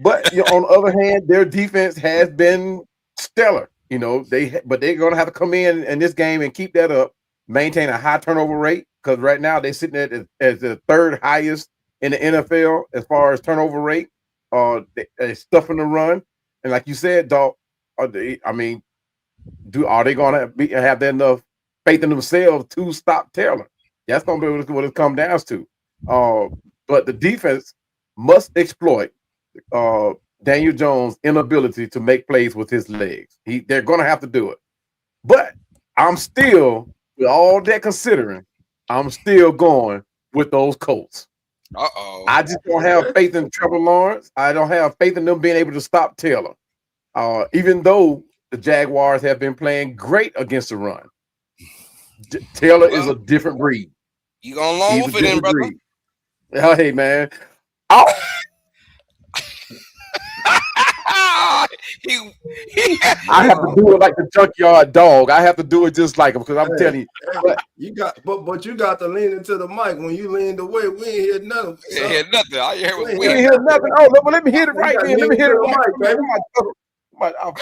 But on the other hand, their defense has been stellar. But they're going to have to come in this game and keep that up, maintain a high turnover rate, because right now they're sitting at as the third highest in the NFL as far as turnover rate. They're stuffing the run, and like you said, Doc, are they going to have that enough faith in themselves to stop Taylor? That's going to be what it comes down to. But the defense must exploit Daniel Jones' inability to make plays with his legs. They're going to have to do it. But I'm still, with all that considering, I'm still going with those Colts. I just don't have faith in Trevor Lawrence. I don't have faith in them being able to stop Taylor. Even though the Jaguars have been playing great against the run. Taylor is a different breed. You going long with it in, brother? Oh, hey, man. I have to do it like the junkyard dog. I have to do it just like him because I'm telling you. But you got to lean into the mic. When you leaned away, we ain't hear nothing. We ain't hear nothing. All you heard was we ain't hear nothing. Oh, but let me hit it right there. Let me hit it right, baby.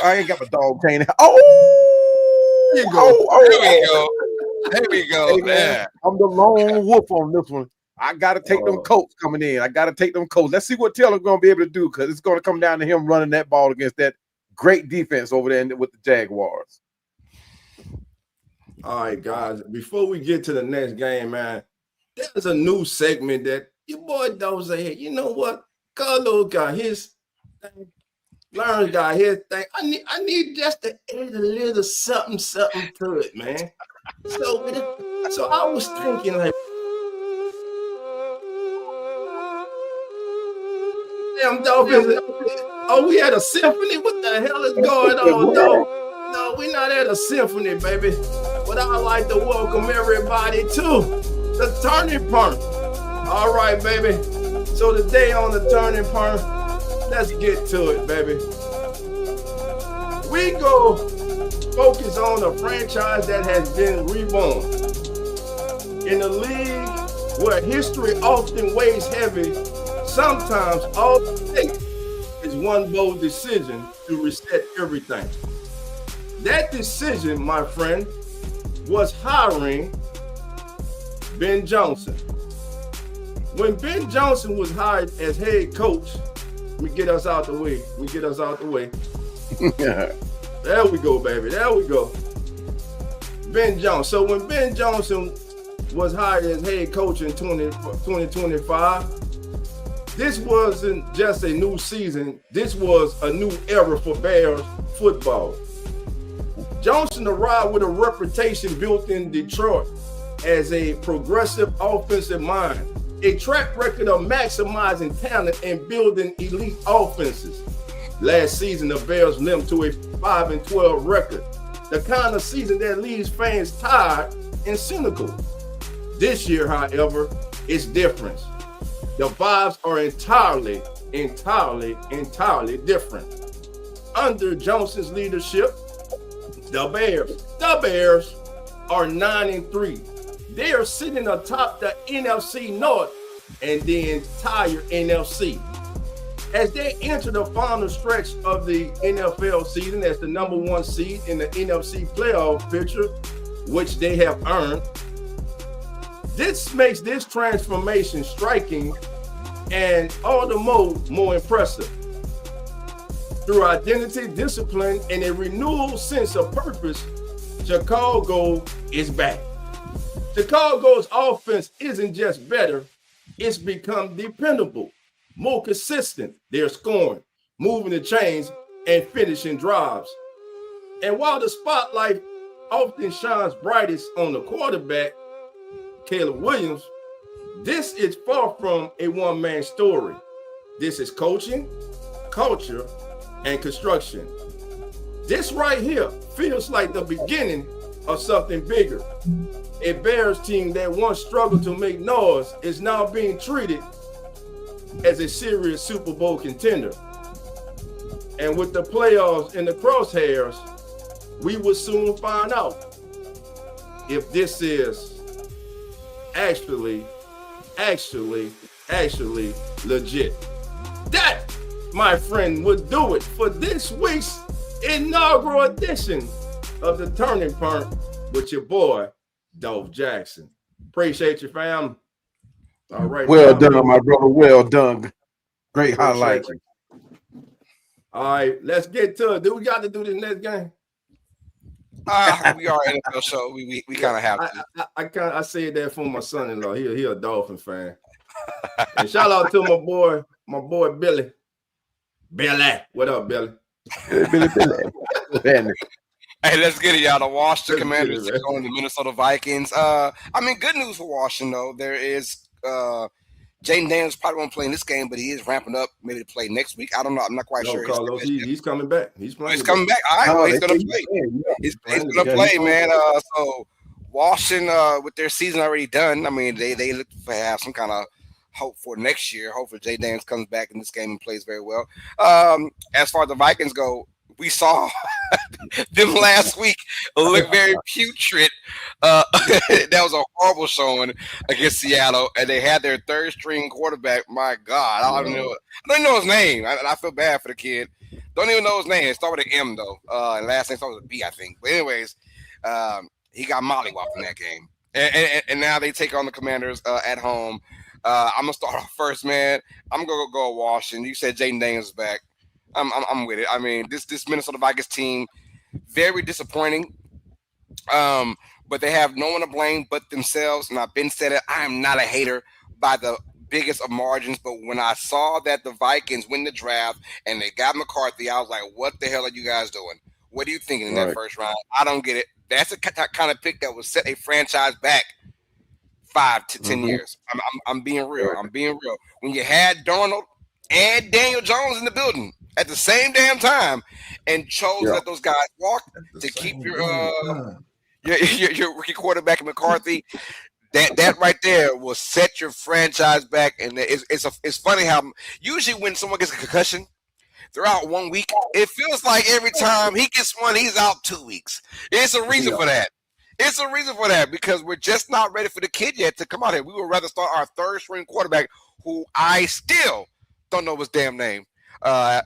I ain't got my dog chain. Oh, there you go. There we go. Hey, man, I'm the lone wolf on this one. I got to take them Colts coming in. I got to take them Colts. Let's see what Taylor's going to be able to do because it's going to come down to him running that ball against that great defense over there with the Jaguars. All right, guys. Before we get to the next game, man, there's a new segment that your boy Doze here. You know what? Carlos got his thing. Lawrence got his thing. I need just to add a little something to it, man. So I was thinking like, damn, Dolphins. Oh, we had a symphony? What the hell is going on, dog? No, we're not at a symphony, baby. But I'd like to welcome everybody to the Turning Point. All right, baby. So today on the Turning Point, let's get to it, baby. We go focus on a franchise that has been reborn. In a league where history often weighs heavy, sometimes all it takes is one bold decision to reset everything. That decision, my friend, was hiring Ben Johnson. When Ben Johnson was hired as head coach, let me get us out the way. There we go, baby. There we go. Ben Johnson. So when Ben Johnson was hired as head coach in 2025, this wasn't just a new season. This was a new era for Bears football. Johnson arrived with a reputation built in Detroit as a progressive offensive mind, a track record of maximizing talent and building elite offenses. Last season, the Bears limped to a 5-12 record, the kind of season that leaves fans tired and cynical. This year, however, it's different. The vibes are entirely different. Under Johnson's leadership, the Bears are 9-3. They are sitting atop the NFC North and the entire NFC. As they enter the final stretch of the NFL season as the number one seed in the NFC playoff picture, which they have earned, this makes this transformation striking and all the more impressive. Through identity, discipline, and a renewed sense of purpose, Chicago is back. Chicago's offense isn't just better, it's become dependable, more consistent. They're scoring, moving the chains, and finishing drives. And while the spotlight often shines brightest on the quarterback, Caleb Williams, this is far from a one-man story. This is coaching, culture, and construction. This right here feels like the beginning of something bigger. A Bears team that once struggled to make noise is now being treated as a serious Super Bowl contender. And with the playoffs in the crosshairs, we will soon find out if this is actually legit. That, my friend, would do it for this week's inaugural edition of the Turning Point with your boy, Dolph Jackson. Appreciate you, fam. All right. Well done, my brother. Well done. Great highlight. All right, let's get to it. Do we got to do this next game? We are an NFL show. We kind of have to. I said that for my son-in-law. He a Dolphin fan. And shout out to my boy Billy. Billy, what up, Billy? Billy. Hey, let's get it, y'all. The Washington Commanders take on the Minnesota Vikings. I mean, good news for Washington, though. There is Jaden Daniels probably won't play in this game, but he is ramping up maybe to play next week. I don't know. I'm not quite sure. Carlos, he's coming back. He's playing. He's coming back. All right, well, he's going to play. He's going to play, man. So Washington, with their season already done, I mean, they look to have some kind of hope for next year. Hopefully, Jay Daniels comes back in this game and plays very well. As far as the Vikings go, we saw them last week look very putrid. That was a horrible showing against Seattle, and they had their third string quarterback. My God, I don't know his name. I feel bad for the kid. Don't even know his name. It started with an M though, and last name started with a B, I think. But anyways, he got mollywopped in that game, and now they take on the Commanders at home. I'm gonna start off first, man. I'm gonna go Washington. You said Jaden Daniels is back. I'm with it. I mean, this Minnesota Vikings team, very disappointing. But they have no one to blame but themselves. And I've been said it. I am not a hater by the biggest of margins. But when I saw that the Vikings win the draft and they got McCarthy, I was like, what the hell are you guys doing? What are you thinking in that first round? I don't get it. That's a kind of pick that would set a franchise back 5 to 10 years. I'm being real. I'm being real. When you had Darnold and Daniel Jones in the building at the same damn time and chose to let those guys walk to keep your rookie quarterback McCarthy, that right there will set your franchise back. And it's funny how usually when someone gets a concussion, they're out 1 week. It feels like every time he gets one, he's out 2 weeks. It's a reason for that. It's a reason for that because we're just not ready for the kid yet to come out here. We would rather start our third string quarterback, who I still don't know his damn name. I'm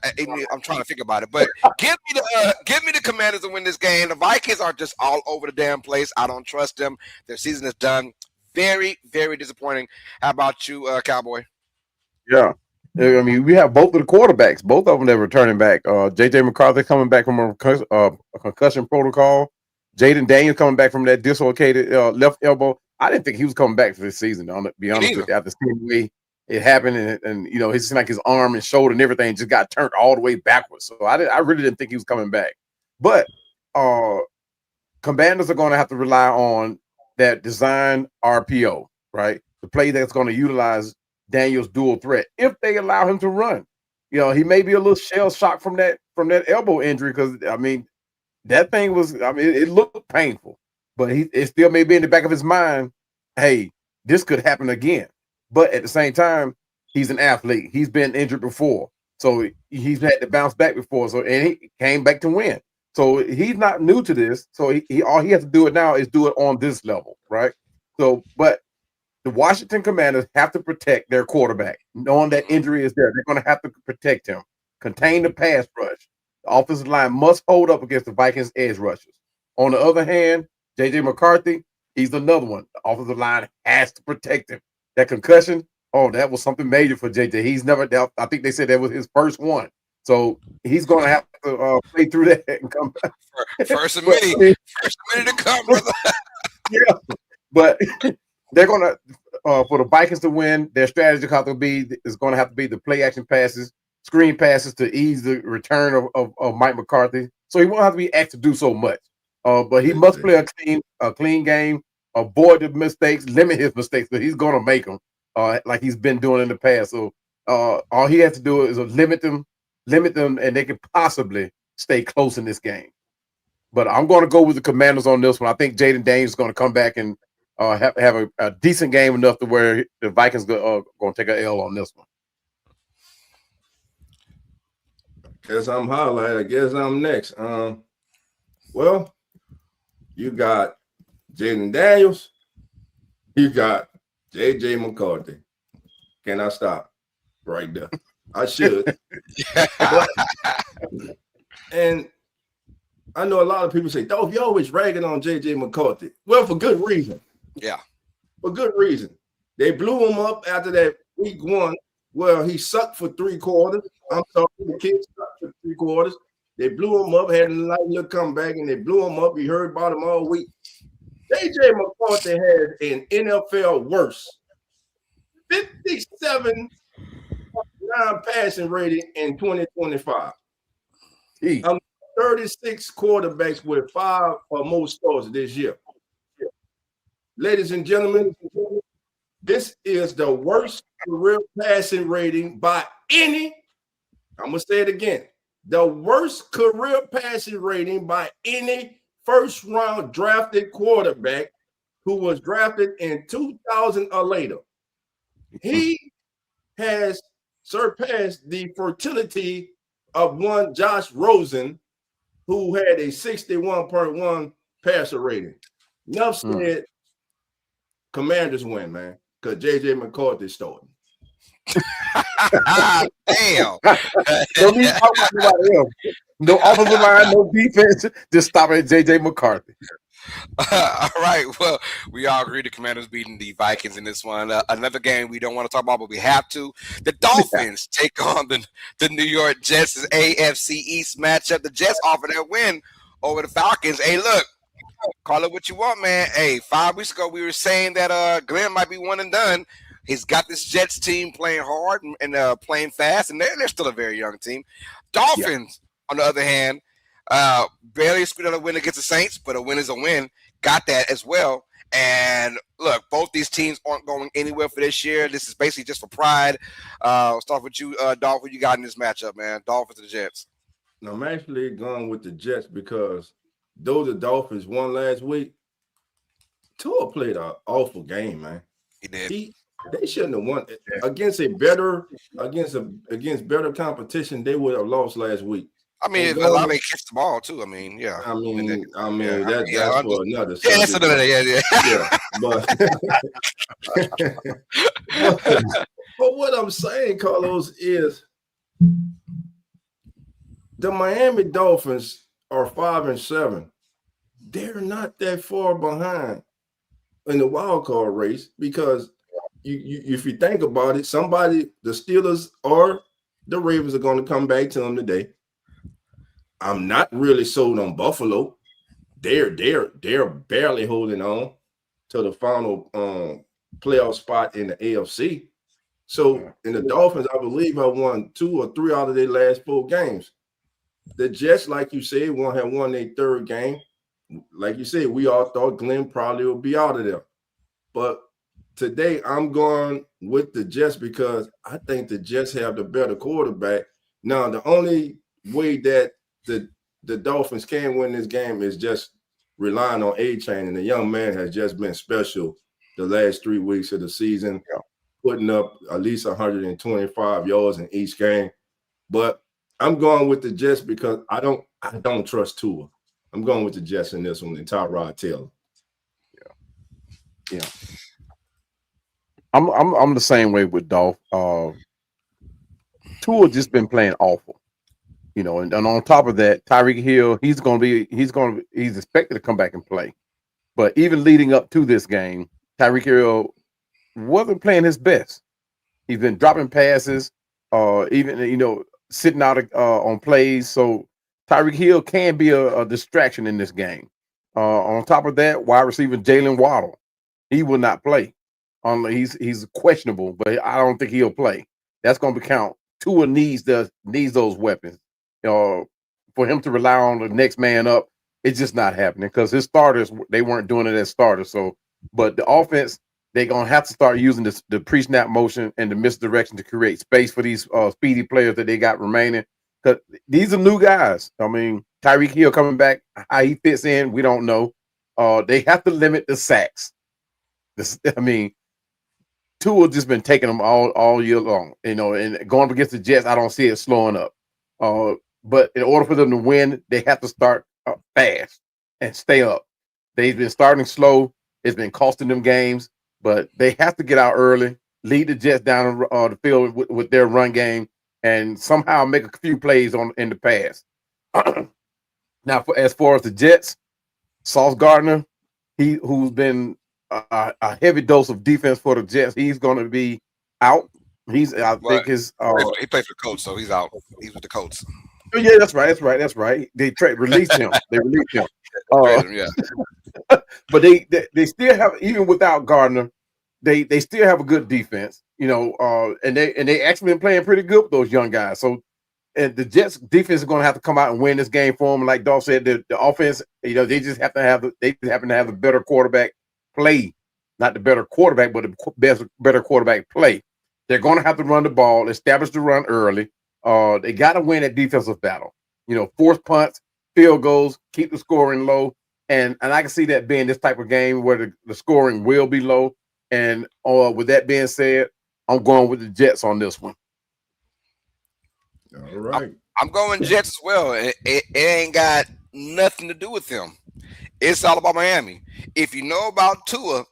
trying to think about it, but give me the Commanders to win this game. The Vikings are just all over the damn place. I don't trust them. Their season is done. Very, very disappointing. How about you, Cowboy? Yeah. I mean, we have both of the quarterbacks, both of them that are returning back. J.J. McCarthy coming back from a concussion protocol. Jaden Daniels coming back from that dislocated left elbow. I didn't think he was coming back for this season, to be honest with you. After seeing the way it happened, and you know, it seemed like his arm and shoulder and everything just got turned all the way backwards. So I really didn't think he was coming back. But Commanders are going to have to rely on that design RPO, right? The play that's going to utilize Daniel's dual threat if they allow him to run. You know, he may be a little shell shocked from that elbow injury because I mean that thing was, I mean, it looked painful, but it still may be in the back of his mind, hey, this could happen again. But at the same time, he's an athlete. He's been injured before. So he's had to bounce back before. So and he came back to win. So he's not new to this. So he all he has to do it now is do it on this level, right? So, but the Washington Commanders have to protect their quarterback, knowing that injury is there. They're going to have to protect him, contain the pass rush. The offensive line must hold up against the Vikings edge rushers. On the other hand, J.J. McCarthy, he's another one. The offensive line has to protect him. That concussion, oh, that was something major for J.J. He's never dealt. I think they said that was his first one. So he's going to have to play through that and come back. First of many to come, brother. Yeah, but they're going to, for the Vikings to win, their strategy is going to have to be the play action passes, screen passes to ease the return of Mike McCarthy. So he won't have to be asked to do so much. But he must play a clean game, avoid the mistakes, limit his mistakes, but he's going to make them like he's been doing in the past. So all he has to do is limit them, and they can possibly stay close in this game. But I'm going to go with the Commanders on this one. I think Jaden Daniels is going to come back and have a decent game enough to where the Vikings are going to take an L on this one. Guess I'm highlighted. I guess I'm next. Well, you got Jaden Daniels. You got J.J. McCarthy. Can I stop right there? I should. And I know a lot of people say, "Dolph, you always ragging on J.J. McCarthy." Well, for good reason. Yeah. For good reason. They blew him up after that week one. Well, he sucked for 3 quarters. I'm sorry, the kid sucked for 3 quarters. They blew him up, had a light little comeback, and they blew him up. You heard about him all week. J.J. McCarthy has an NFL worst 57.9 passing rating in 2025. 36 quarterbacks with 5 or more starts this year. Ladies and gentlemen, this is the worst career passing rating by any, I'm going to say it again, the worst career passing rating by any first-round drafted quarterback who was drafted in 2000 or later. He has surpassed the fertility of one Josh Rosen, who had a 61.1 passer rating. Enough said, Commanders win, man, because J.J. McCarthy starting. Damn. Don't need to talk about nobody else. No offensive line, no defense. Just stop at J.J. McCarthy. All right. Well, we all agree the Commanders beating the Vikings in this one. Another game we don't want to talk about, but we have to. The Dolphins take on the New York Jets' AFC East matchup. The Jets offer that win over the Falcons. Hey, look, call it what you want, man. Hey, 5 weeks ago we were saying that Glenn might be one and done. He's got this Jets team playing hard and playing fast, and they're still a very young team. Dolphins, on the other hand, barely squeaked out a win against the Saints, but a win is a win. Got that as well. And look, both these teams aren't going anywhere for this year. This is basically just for pride. I'll start with you, Dolph. What you got in this matchup, man? Dolphins and the Jets. Now, I'm actually going with the Jets because though the Dolphins won last week, Tua played an awful game, man. He did. They shouldn't have won against better competition. They would have lost last week. I mean, if a lot of they catch the ball too. I mean, yeah. I mean, yeah, that's for another yeah, subject. that's another, yeah. But what I'm saying, Carlos, is the Miami Dolphins are 5-7. They're not that far behind in the wild card race because you if you think about it, the Steelers or the Ravens are going to come back to them today. I'm not really sold on Buffalo. They're barely holding on to the final playoff spot in the AFC. So in the Dolphins, I believe I won 2 or 3 out of their last 4 games. The Jets, like you said, have won their 3rd game. Like you said, we all thought Glenn probably would be out of there. But today I'm going with the Jets because I think the Jets have the better quarterback. Now, the only way that the Dolphins can win this game is just relying on A-Chain, and the young man has just been special the last 3 weeks of the season, putting up at least 125 yards in each game. But I'm going with the Jets because I don't trust Tua. I'm going with the Jets in this one and Tyrod Taylor. Yeah. I'm the same way with Dolph. Tua just been playing awful. And on top of that, Tyreek Hill, he's expected to come back and play. But even leading up to this game, Tyreek Hill wasn't playing his best. He's been dropping passes, even sitting out on plays. So Tyreek Hill can be a distraction in this game. On top of that, wide receiver Jalen Waddle, he will not play. He's questionable, but I don't think he'll play. That's going to count. Tua needs those weapons. For him to rely on the next man up, it's just not happening because his starters, they weren't doing it as starters. So, but the offense, they're going to have to start using the pre-snap motion and the misdirection to create space for these speedy players that they got remaining. Because these are new guys. I mean, Tyreek Hill coming back, how he fits in, we don't know. They have to limit the sacks. Tua just been taking them all year long. And going up against the Jets, I don't see it slowing up. But in order for them to win, they have to start fast and stay up. They've been starting slow. It's been costing them games, but they have to get out early, lead the Jets down the field with their run game, and somehow make a few plays in the pass. Now, as far as the Jets, Sauce Gardner, who's been a heavy dose of defense for the Jets, he's going to be out. He plays for the Colts, so he's out. He's with the Colts. Oh, yeah, that's right. They released him. They released him. But they still have, even without Gardner, they still have a good defense. And they actually been playing pretty good with those young guys. So, and the Jets defense is going to have to come out and win this game for them. Like Dolph said, the offense, they just have to have the better quarterback play, not the better quarterback, but the better quarterback play. They're going to have to run the ball, establish the run early. They got to win that defensive battle. Force punts, field goals, keep the scoring low. And I can see that being this type of game where the scoring will be low. And with that being said, I'm going with the Jets on this one. All right. I'm going Jets as well. It ain't got nothing to do with them. It's all about Miami. If you know about Tua,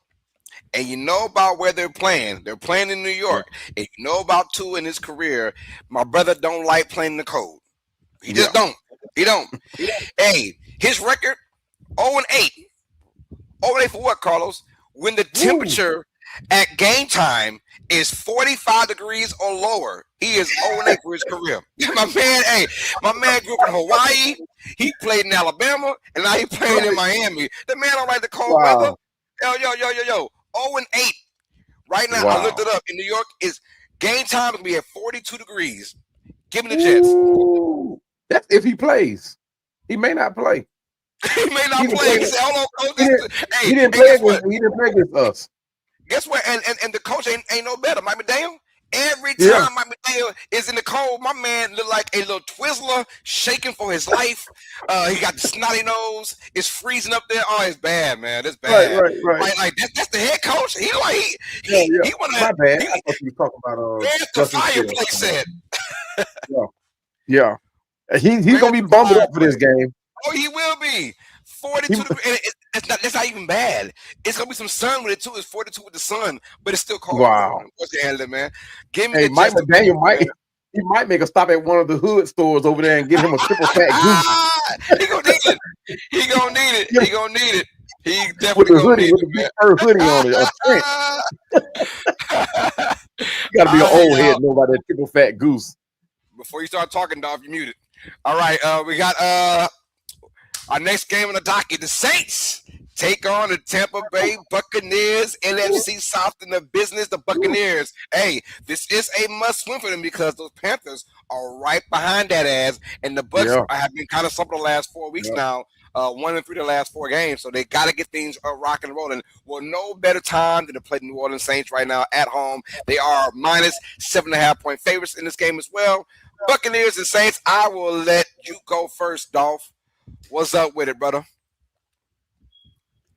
and you know about where they're playing in New York. If you know about Tua in his career, my brother don't like playing the cold. He just don't. He don't. Hey, his record, 0-8. 0-8 for what, Carlos? When the temperature at game time is 45 degrees or lower, he is 0-8 for his career. My man grew up in Hawaii. He played in Alabama, and now he's playing in Miami. The man don't like the cold weather. Yo. 0-8 right now. I looked it up. In New York, is game time will be at 42 degrees. Give me the Jets. Ooh. That's if he plays. He may not play. He may not play. He said, "Hold on, coach." He didn't play against us. Guess what? And the coach ain't no better. Mike McDaniel Every Yeah. time Mike McDaniel is in the cold, my man look like a little Twizzler shaking for his life. He got the snotty nose. It's freezing up there. Oh, it's bad, man. It's bad. Right. Like that's the head coach. He like Yeah. he wanna My bad. he I thought you were talking about where's the Justin fireplace at? Yeah. He's Where's gonna be the bummed up for fireplace? this game. Oh, he will be. 42 degrees. And that's not even bad. It's gonna be some sun with it too. It's 42 with the sun, but it's still cold in the Wow. morning. What's the handle, man? Give me Hey, the Mike Justin McDaniel Fields, might make a stop at one of the hood stores over there and get him a triple fat goose. He gonna need it. He gonna need it. He gonna need it. He With definitely the gonna hoodie, need with it, the big fur hoodie on it, a print. man. You gotta be an All right, old head y'all. to know about that triple fat goose. Before you start talking, Dolph, you muted. All right, we got our next game on the docket. The Saints take on the Tampa Bay Buccaneers, NFC South in the business. The Buccaneers. Hey, this is a must-win for them because those Panthers are right behind that ass, and the Bucs Yeah. have been kind of something the last 4 weeks now. 1-3 the last 4 games, so they got to get things rocking and rolling. Well, no better time than to play the New Orleans Saints right now at home. They are minus 7.5-point favorites in this game as well. Buccaneers and Saints. I will let you go first, Dolph. What's up with it, brother?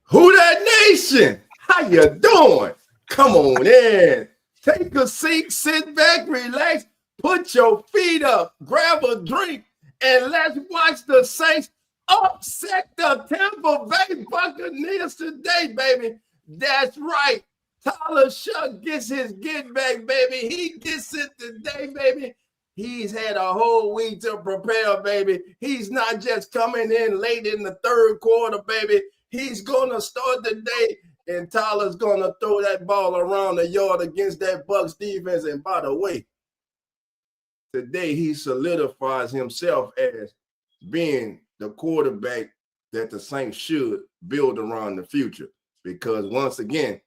Who that nation? How you doing? Come on in. Take a seat, sit back, relax, put your feet up, grab a drink, and let's watch the Saints upset the Tampa Bay Buccaneers today, baby. That's right. Tyler Shuck gets his get back, baby. He gets it today, baby. He's had a whole week to prepare, baby. He's not just coming in late in the third quarter, baby. He's going to start the day, and Tyler's going to throw that ball around the yard against that Bucs defense. And by the way, today he solidifies himself as being the quarterback that the Saints should build around the future. Because once again,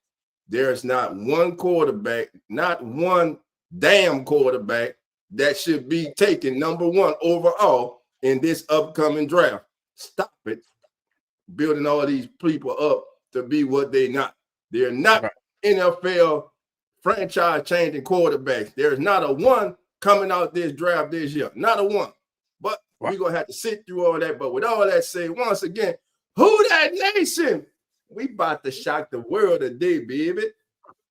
there's not one quarterback, not one damn quarterback that should be taken number one overall in this upcoming draft. Stop it. Building all these people up to be what they're not. They're not NFL franchise-changing quarterbacks. There's not a one coming out this draft this year. Not a one. But we're going to have to sit through all that. But with all that said, once again, who that nation? We about to shock the world today, baby.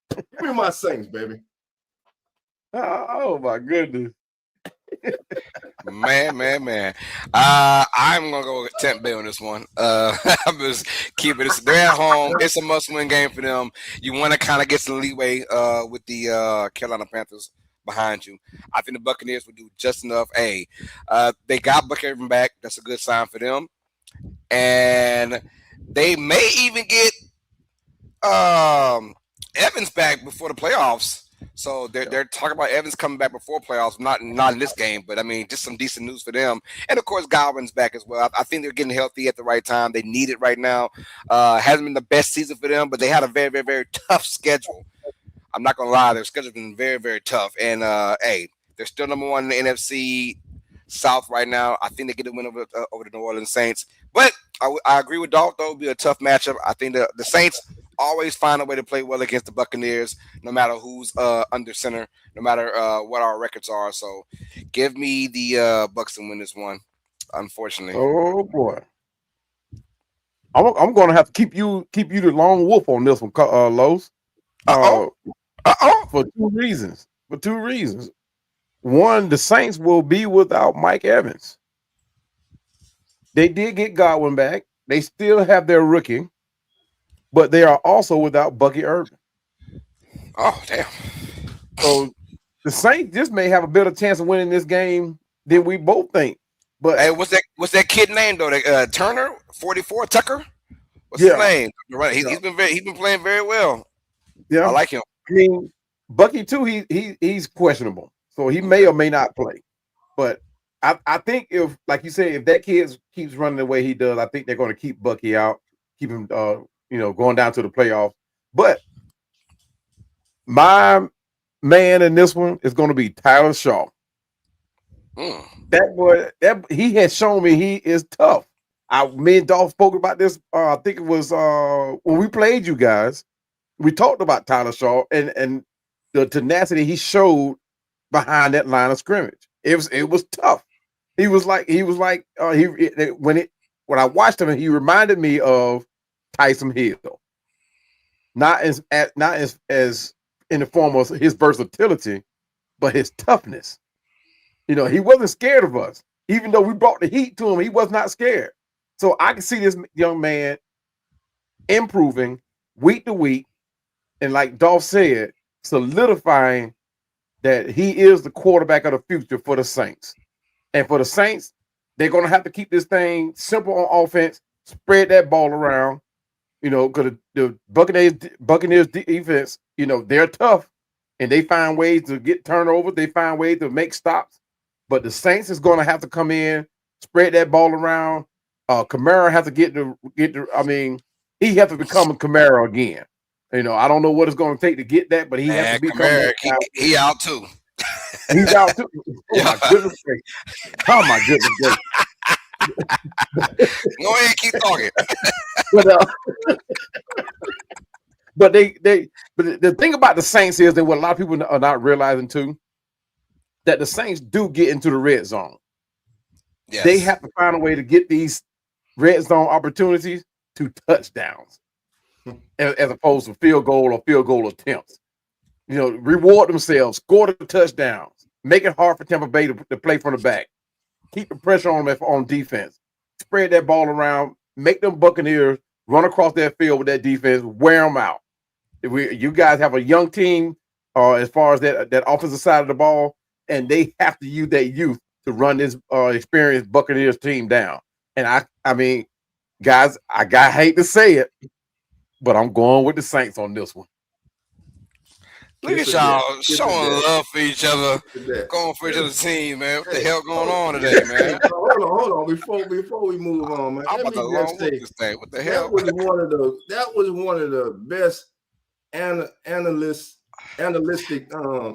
Give me my Saints, baby. Oh my goodness. Man. I'm gonna go with Tampa Bay on this one. I'm just keeping this. They're at home. It's a must-win game for them. You want to kind of get some leeway with the Carolina Panthers behind you. I think the Buccaneers will do just enough. Hey, they got Buck Irvin back. That's a good sign for them. And they may even get Evans back before the playoffs. So they're talking about Evans coming back before playoffs, not in this game, but I mean just some decent news for them. And of course Godwin's back as well. I think they're getting healthy at the right time. They need it right now. Hasn't been the best season for them, but they had a very, very, very tough schedule. I'm not gonna lie, their schedule's been very, very tough. And hey, they're still number one in the NFC South right now. I think they get a win over the New Orleans Saints. But I agree with Dolph, though. It'll be a tough matchup. I think the Saints always find a way to play well against the Buccaneers, no matter who's under center, no matter what our records are. So give me the Bucs to win this one, unfortunately. Oh boy. I'm gonna have to keep you the lone wolf on this one, Los. For two reasons. One, the Saints will be without Mike Evans. They did get Godwin back. They still have their rookie, but they are also without Bucky Irvin. Oh, damn. So the Saints just may have a better chance of winning this game than we both think. But hey, what's that kid name though? Turner, 44, Tucker. What's his name? Right, he's been playing very well. Yeah, I like him. I mean, Bucky too. He's questionable, so he may or may not play. But I think if, like you said, if that kid keeps running the way he does, I think they're going to keep Bucky out, keep him, going down to the playoffs. But my man in this one is going to be Tyler Shaw. That boy, he has shown me he is tough. Me and Dolph spoke about this. I think it was when we played you guys. We talked about Tyler Shaw, and the tenacity he showed behind that line of scrimmage. It was tough. He was like when I watched him, he reminded me of Tyson Hill. Not as in the form of his versatility, but his toughness. He wasn't scared of us. Even though we brought the heat to him, he was not scared. So I can see this young man improving week to week, and like Dolph said, solidifying that he is the quarterback of the future for the Saints. And for the Saints, they're going to have to keep this thing simple on offense, spread that ball around, because the Buccaneers defense, they're tough, and they find ways to get turnovers. They find ways to make stops. But the Saints is going to have to come in, spread that ball around. Kamara has to get the. I mean, he has to become a Kamara again. I don't know what it's going to take to get that, but he has to become. Kamara, he out too. He's out too. Oh my goodness gracious! Oh my goodness gracious! Go ahead, keep talking. But the thing about the Saints is that what a lot of people are not realizing too, that the Saints do get into the red zone. Yes. They have to find a way to get these red zone opportunities to touchdowns, as opposed to field goal attempts. Reward themselves, score the touchdowns, make it hard for Tampa Bay to play from the back, keep the pressure on them on defense, spread that ball around, make them Buccaneers run across that field with that defense, wear them out. You guys have a young team as far as that offensive side of the ball, and they have to use that youth to run this experienced Buccaneers team down. And I mean, guys, I hate to say it, but I'm going with the Saints on this one. Look at y'all showing love for each other, going for each other's team, man. What the hell going on today, man? Hold on. Before we move on, man. I'm about to long with this thing. What the hell? That was one of the best analytic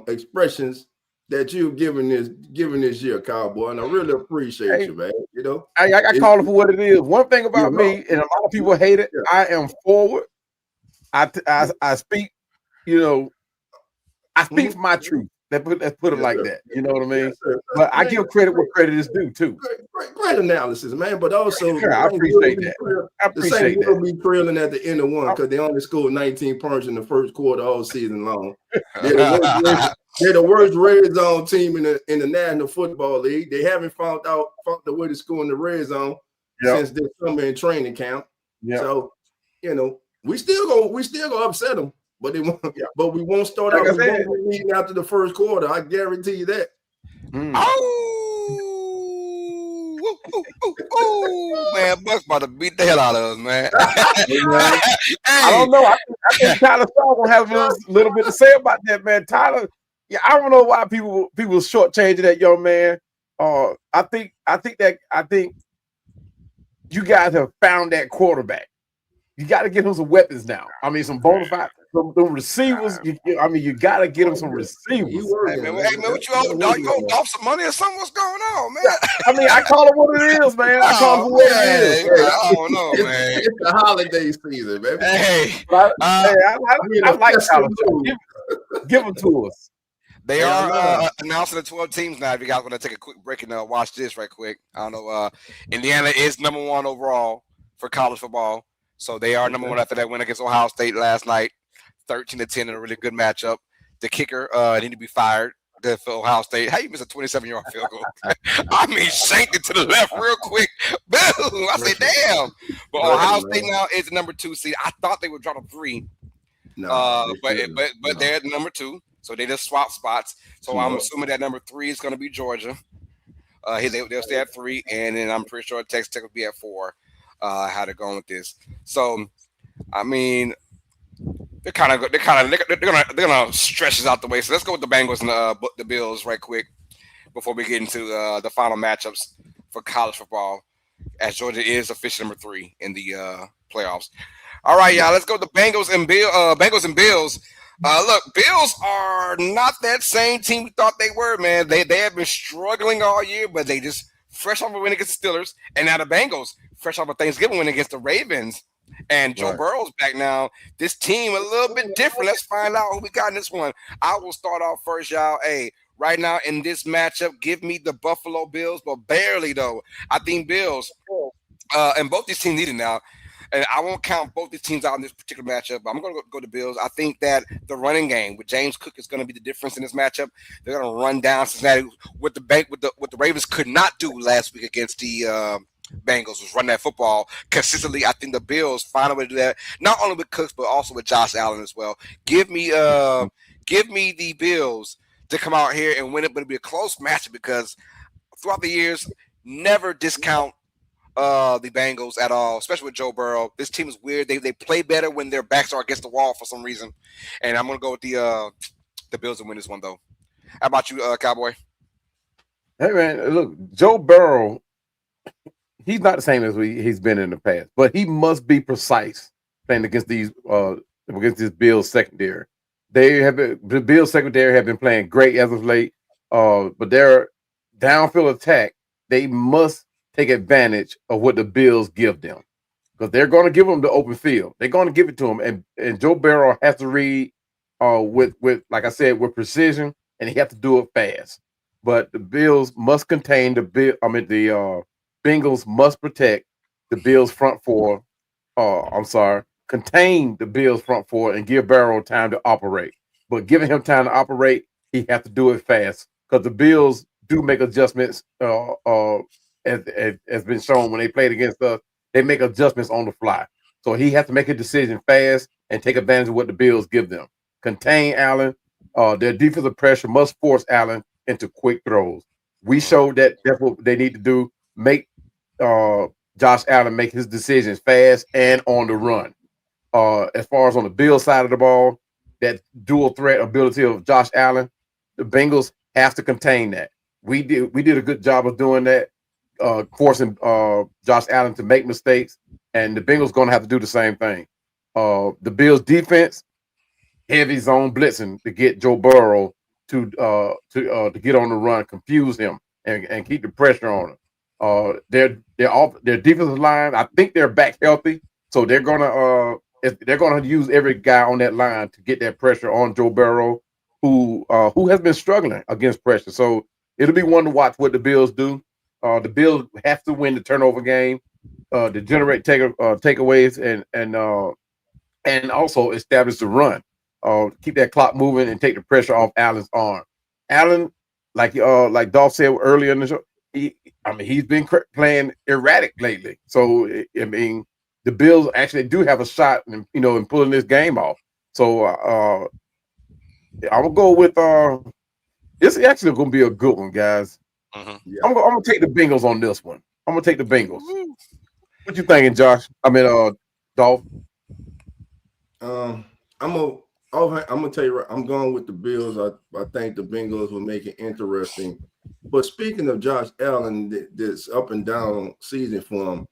expressions that you've given this year, Cowboy, and I really appreciate you, man. I call it for what it is. One thing about me, and a lot of people hate it, I am forward. I speak, I speak for my truth. Let's put it like that. You know what I mean? Yes, but I give credit where credit is due too. Great analysis, man. But also, I appreciate that. The Saints will be trailing at the end of one because they only scored 19 points in the first quarter all season long. They're the worst red zone team in the National Football League. They haven't found the way to score in the red zone since this summer in training camp. Yep. So, we still go upset them. But we won't start out leading after the first quarter. I guarantee you that. Oh, man, Buck's about to beat the hell out of us, man. I don't know. I think Tyler Shaw gonna have a little bit to say about that, man. Tyler, I don't know why people shortchanging that young man. I think you guys have found that quarterback. You got to get him some weapons now. I mean, some bona fide, some receivers. You got to get him some receivers. Hey, man, what you owe, dog? You owe off some money or something? What's going on, man? I mean, I call it what it is, man. I call it what it is. I don't know, man. It's the holiday season, baby. Hey, I like Tyler. Give them to us. They are announcing the 12 teams now. If you guys want to take a quick break and watch this right quick. I don't know. Indiana is number 1 overall for college football. So they are number 1 after that win against Ohio State last night, 13-10 in a really good matchup. The kicker needed to be fired for Ohio State. How you miss a 27-yard field goal? I mean, shanked it to the left real quick. Boom! I said, damn. But Ohio State now is the number 2 seed. I thought they would drop a 3. No, but they're at number 2. So they just swap spots. So I'm assuming that number 3 is going to be Georgia. They'll stay at 3, and then I'm pretty sure Texas Tech will be at 4. How they're going with this. So, I mean, they're gonna stretch this out the way. So let's go with the Bengals and the Bills right quick before we get into the final matchups for college football, as Georgia is official number 3 in the playoffs. All right, y'all. Let's go with the Bengals and Bills. Look, Bills are not that same team we thought they were, man. They have been struggling all year, but they just fresh off a win against the Steelers, and now the Bengals fresh off a Thanksgiving win against the Ravens And Joe Right. Burrow's back now. This team a little bit different. Let's find out who we got in this one. I will start off first, y'all. Hey, right now in this matchup, give me the Buffalo Bills, but barely though. I think Bills. And both these teams need it now. And I won't count both these teams out in this particular matchup, but I'm going to go to Bills. I think that the running game with James Cook is going to be the difference in this matchup. They're going to run down Cincinnati what the Ravens could not do last week against the Bengals was run that football consistently. I think the Bills find a way to do that, not only with Cooks but also with Josh Allen as well. Give me the Bills to come out here and win it, but it'll be a close matchup because throughout the years, never discount the Bengals at all, especially with Joe Burrow. This team is weird. They play better when their backs are against the wall for some reason. And I'm gonna go with the Bills to win this one though. How about you, Cowboy? Hey man, look, Joe Burrow, he's not the same as he's been in the past, but he must be precise playing against this Bills secondary. The Bills secondary have been playing great as of late, but their downfield attack, they must take advantage of what the Bills give them because they're going to give them the open field. They're going to give it to them, and Joe Burrow has to read with like I said with precision, and he has to do it fast. But the Bills must contain the Bengals must protect the Bills front four. I'm sorry, contain the Bills front four and give Barrow time to operate. But giving him time to operate, he has to do it fast because the Bills do make adjustments. As been shown when they played against us, they make adjustments on the fly. So he has to make a decision fast and take advantage of what the Bills give them. Contain Allen. Their defensive pressure must force Allen into quick throws. We showed that that's what they need to do. Make Josh Allen make his decisions fast and on the run. As far as on the Bills side of the ball, that dual threat ability of Josh Allen, the Bengals have to contain that. We did a good job of doing that, forcing Josh Allen to make mistakes, and the Bengals going to have to do the same thing. The Bills defense, heavy zone blitzing to get Joe Burrow to get on the run, confuse him, and keep the pressure on him. Their defensive line, I think they're back healthy, so they're gonna use every guy on that line to get that pressure on Joe Burrow, who has been struggling against pressure. So it'll be one to watch what the Bills do. The Bills have to win the turnover game to generate takeaways and also establish the run. Keep that clock moving and take the pressure off Allen's arm. Allen, like Dolph said earlier in the show, he's been playing erratic lately. So I mean, the Bills actually do have a shot, in pulling this game off. So I will go with this is actually going to be a good one, guys. Mm-hmm. Yeah. I'm gonna take the Bengals on this one. I'm gonna take the Bengals. What you thinking, Josh? Dolph. I'm gonna tell you, I'm going with the Bills. I think the Bengals will make it interesting. But speaking of Josh Allen, this up and down season for him,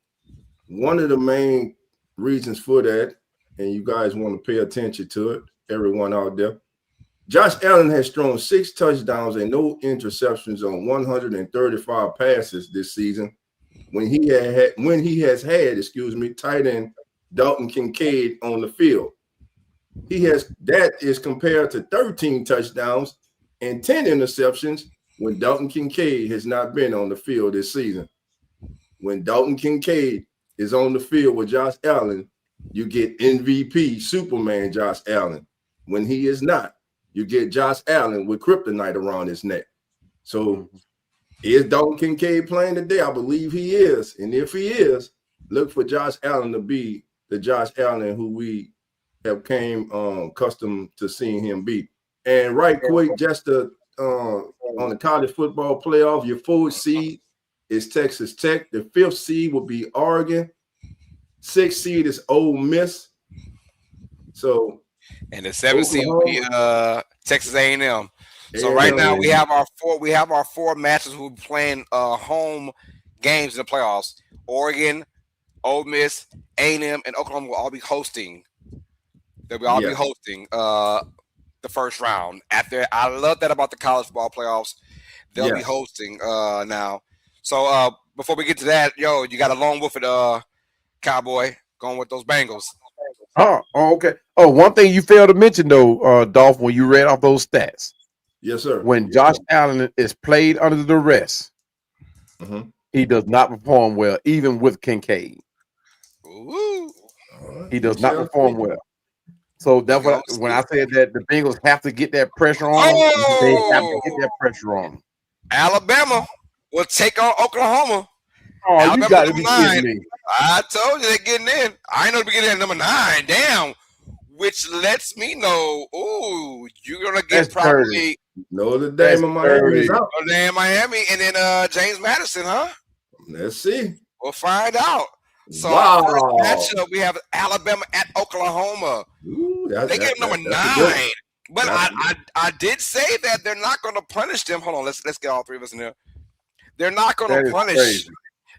one of the main reasons for that, and you guys want to pay attention to it, everyone out there. Josh Allen has thrown 6 touchdowns and no interceptions on 135 passes this season. When he has had, tight end Dalton Kincaid on the field. That is compared to 13 touchdowns and 10 interceptions when Dalton Kincaid has not been on the field this season. When Dalton Kincaid is on the field with Josh Allen, you get MVP Superman Josh Allen. When he is not, you get Josh Allen with kryptonite around his neck. So is Dalton Kincaid playing today? I believe he is. And if he is, look for Josh Allen to be the Josh Allen who we have came accustomed to seeing him be. And right quick, just on the college football playoff, your 4th seed is Texas Tech. The 5th seed will be Oregon. 6th seed is Ole Miss. So, and the 7th seed will be Texas A&M. So right now we have our 4 matches who are playing home games in the playoffs. Oregon, Ole Miss, A&M, and Oklahoma will all be hosting. They'll all be hosting the first round. I love that about the college ball playoffs. They'll be hosting now. So before we get to that, you got a lone wolf at Cowboy. Going with those Bengals. Oh, okay. Oh, one thing you failed to mention though, Dolph, when you read off those stats. Yes, sir. When Josh Allen is played under duress, he does not perform well, even with Kincaid. Ooh. He does not perform well. So that's when I said that the Bengals have to get that pressure on them, they have to get that pressure on them. Alabama will take on Oklahoma. Oh, Alabama you got to be kidding me. I told you they're getting in. I ain't know they're getting in at number 9. Damn. Which lets me know, ooh, you're going to get probably Notre Dame and Miami is out. Notre Dame, Miami, and then James Madison, huh? Let's see. We'll find out. So our first matchup, we have Alabama at Oklahoma. Ooh, they get number 9. But I did say that they're not going to punish them. Hold on, let's get all three of us in there. They're not going to punish. Crazy.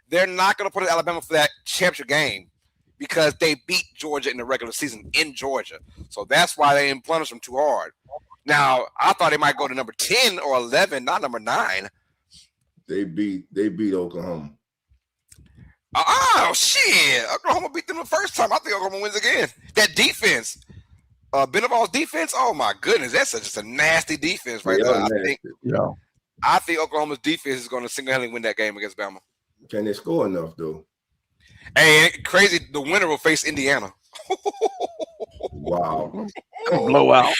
They're not going to punish Alabama for that championship game because they beat Georgia in the regular season in Georgia. So that's why they didn't punish them too hard. Now, I thought they might go to number 10 or 11, not number 9. They beat Oklahoma. Oh, shit. Oklahoma beat them the first time. I think Oklahoma wins again. That defense, Beneval's defense, oh, my goodness. That's just a nasty defense right there. I think Oklahoma's defense is going to single-handedly win that game against Bama. Can they score enough, though? Hey, crazy. The winner will face Indiana. Wow. Blowout.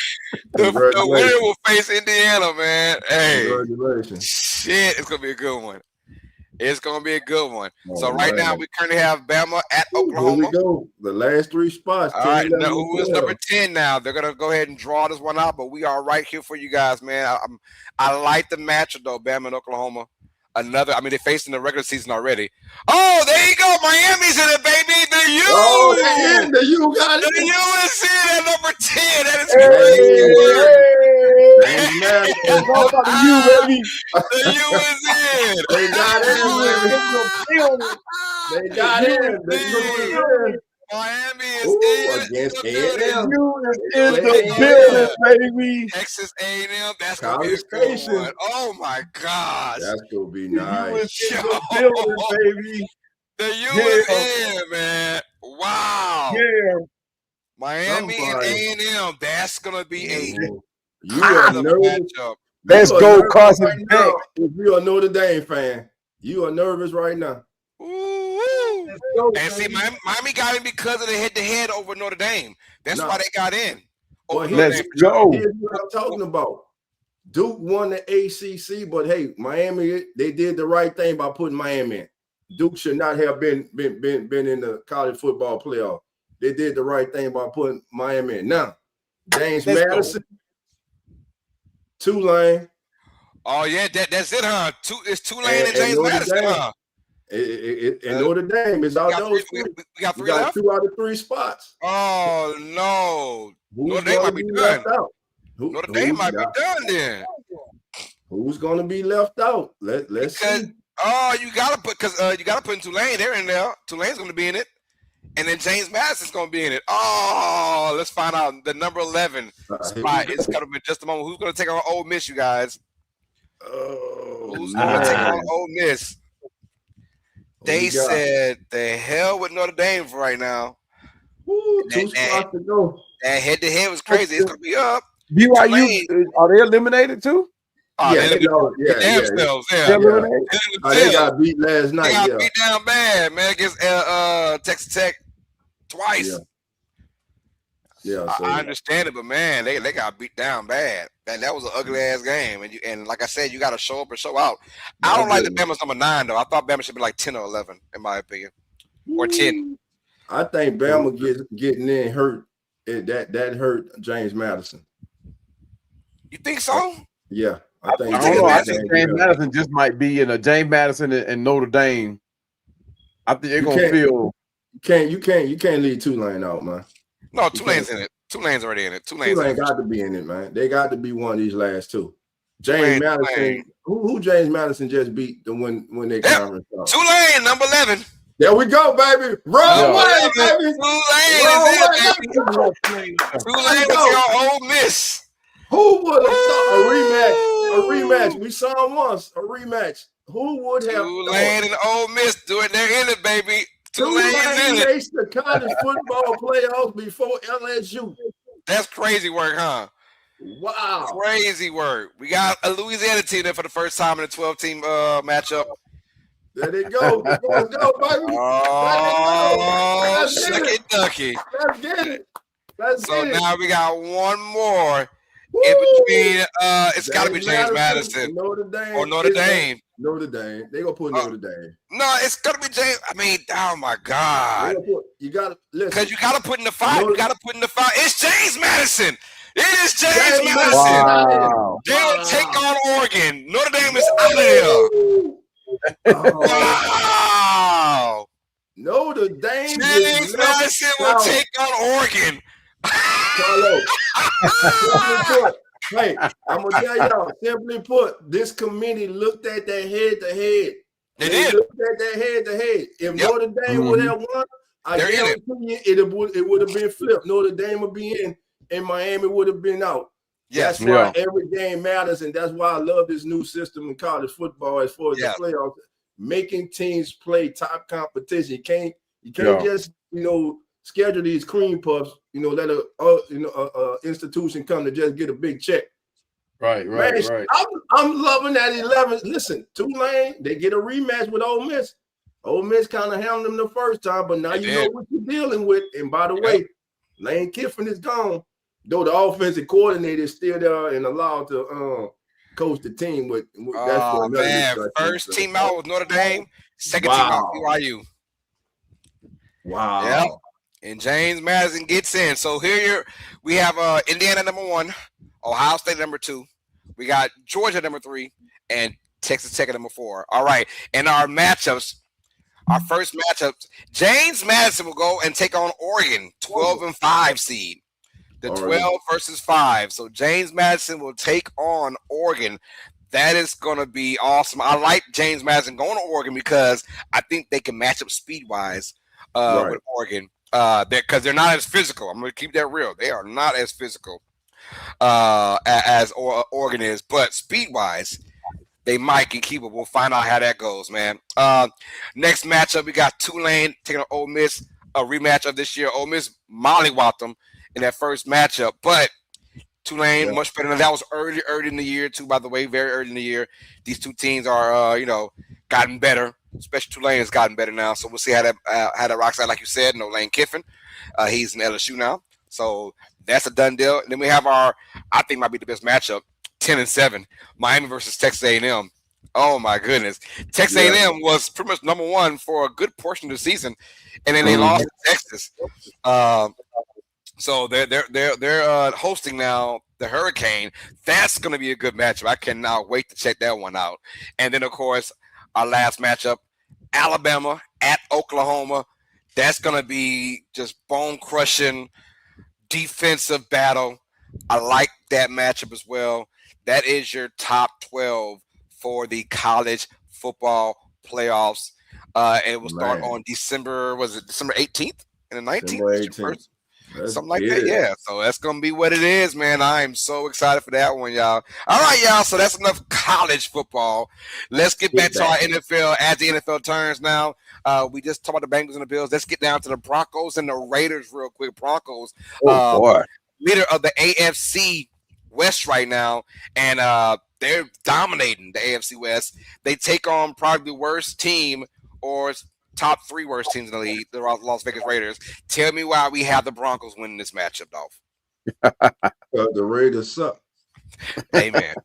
The winner will face Indiana, man. Hey. Congratulations. Shit, it's going to be a good one. It's going to be a good one. So right now, we currently have Bama at Oklahoma. Here we go. The last 3 spots. All right, now, who is number 10 now? They're going to go ahead and draw this one out, but we are right here for you guys, man. I like the matchup, though, Bama and Oklahoma. They faced in the regular season already. Oh, there you go. Miami's in it, baby. The U. Oh, the U got it. The U is in at number 10. That is crazy. It's all about the U, baby. The U is in. They got in. They got in. Miami is in against A&M. U is in the building, baby. Texas A&M. That's gonna be a good one. Oh my gosh, that's gonna be nice. U is in the building, baby. The U is in, man. Wow. Yeah. Miami and A&M. That's gonna be a matchup. Let's go, Carson. Right now, if you're a Notre Dame fan, you are nervous right now. And see, Miami got in because of the head-to-head over Notre Dame. That's why they got in. Let's go. Here's what I'm talking about. Duke won the ACC, but hey, Miami, they did the right thing by putting Miami in. Duke should not have been in the college football playoff. They did the right thing by putting Miami in. Now, James Madison, Tulane. Oh yeah, that's it, huh? It's Tulane and James Madison, huh? And Notre Dame is out those 3. We got 3 got left? 2 out of 3 spots. Oh no. Notre Dame might be done. Notre Dame might be done then. Who's gonna be left out? Let's see. Oh, you gotta put in Tulane. They're in there. Tulane's gonna be in it. And then James Madison's gonna be in it. Oh, let's find out the number 11 spot. It's gonna be just a moment. Who's gonna take on Ole Miss, you guys? Who's gonna take on Ole Miss? They said the hell with Notre Dame for right now. Ooh, 2 spots to go. That head-to-head was crazy. It's gonna be up. BYU, are they eliminated too? Oh, they got beat last night. They got beat down bad, man, against Texas Tech twice. Yeah, I understand it, but man, they got beat down bad. That was an ugly ass game, and like I said, you got to show up and show out. I don't like the Bama's number 9 though. I thought Bama should be like 10 or 11, in my opinion, or 10. I think Bama getting in hurt. That hurt James Madison. You think so? Yeah, I think. I think James Madison just might be in a James Madison and Notre Dame. I think they're gonna feel. You can't leave Tulane out, man. No, Tulane's in it. Tulane's already in it. Tulane got to be in it, man. They got to be one of these last 2. James Madison. Who James Madison just beat when they conference? Tulane, number 11. There we go, baby. Wrong way, baby. Tulane was your Ole Miss. Who would have thought a rematch? We saw them once. A rematch. Who would have Tulane and Ole Miss do it? They're in it, baby. Tulane makes the college football playoffs before LSU. That's crazy work, huh? Wow. Crazy work. We got a Louisiana team there for the first time in a 12-team matchup. There they go. Let's go, baby. Oh, shucky ducky. Let's get it. So now we got one more in between. It's got to be James Madison Notre Dame. or Notre Dame. Notre Dame. They gonna put Notre Dame. No, it's gonna be James. I mean, oh my God. You gotta listen. Because you gotta put in the five. You gotta put in the five. It's James Madison. It is James Madison. Wow. They'll take on Oregon. Notre Dame is out of there. Wow. Notre Dame. James Madison will take on Oregon. Hey, I'm gonna tell y'all, simply put, this committee looked at that head to head. They looked at that head to head. If Notre Dame would have won, I guarantee you it would have been flipped. Notre Dame would be in, and Miami would have been out. Yes. That's why every game matters, and that's why I love this new system in college football as far as the playoffs, making teams play top competition. You can't just schedule these cream puffs. Let a institution come to just get a big check. Right. I'm loving that 11. Listen, Tulane, they get a rematch with Ole Miss. Ole Miss kind of handled them the first time, but now you know what you're dealing with. And by the way, Lane Kiffin is gone, though the offensive coordinator is still there and allowed to coach the team. With that's man, first team out with Notre Dame, second team out with BYU. Wow. Yeah. And James Madison gets in. So here we have Indiana number 1, Ohio State number 2. We got Georgia number 3, and Texas Tech number 4. All right. And our matchups, our first matchups, James Madison will go and take on Oregon, 12-5 seed. The 12 versus 5. So James Madison will take on Oregon. That is going to be awesome. I like James Madison going to Oregon because I think they can match up speed-wise with Oregon. Because they're not as physical. I'm going to keep that real. They are not as physical as Oregon is, but speed-wise, they might get keep it. We'll find out how that goes, man. Next matchup, we got Tulane taking on Ole Miss, a rematch of this year. Ole Miss mollywopped them in that first matchup, but Tulane much better than that. Was early in the year too, by the way, very early in the year. These two teams are gotten better. Especially Tulane has gotten better now, so we'll see how that rocks out. Like you said, no Lane Kiffin, he's in LSU now, so that's a done deal. And then we have I think might be the best matchup, 10-7, Miami versus Texas A&M. Oh my goodness, Texas A&M was pretty much number 1 for a good portion of the season, and then they lost to Texas. So they're hosting now the Hurricane. That's going to be a good matchup. I cannot wait to check that one out. And then of course, our last matchup, Alabama at Oklahoma. That's going to be just bone-crushing defensive battle. I like that matchup as well. That is your top 12 for the college football playoffs. It will start on December 18th and the 19th? December 18th. Something like that, yeah. So that's going to be what it is, man. I am so excited for that one, y'all. All right, y'all. So that's enough college football. Let's get back to our NFL as the NFL turns now. We just talked about the Bengals and the Bills. Let's get down to the Broncos and the Raiders real quick. Broncos, leader of the AFC West right now, and they're dominating the AFC West. They take on probably the worst team or top 3 worst teams in the league, the Las Vegas Raiders. Tell me why we have the Broncos winning this matchup, Dolph. The Raiders suck. Amen.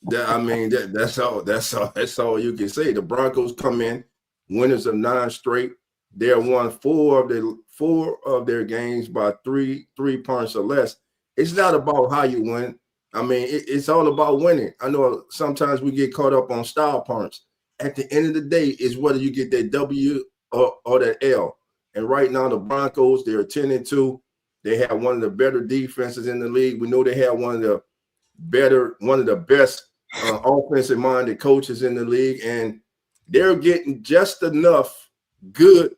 That's all you can say. The Broncos come in winners of 9 straight. They have won 4 of their games by 3 points or less. It's not about how you win. It's all about winning. I know sometimes we get caught up on style points. At the end of the day, is whether you get that W or that L. And right now, the Broncos, they're 10-2. They have one of the better defenses in the league. We know they have one of the best offensive-minded coaches in the league, and they're getting just enough good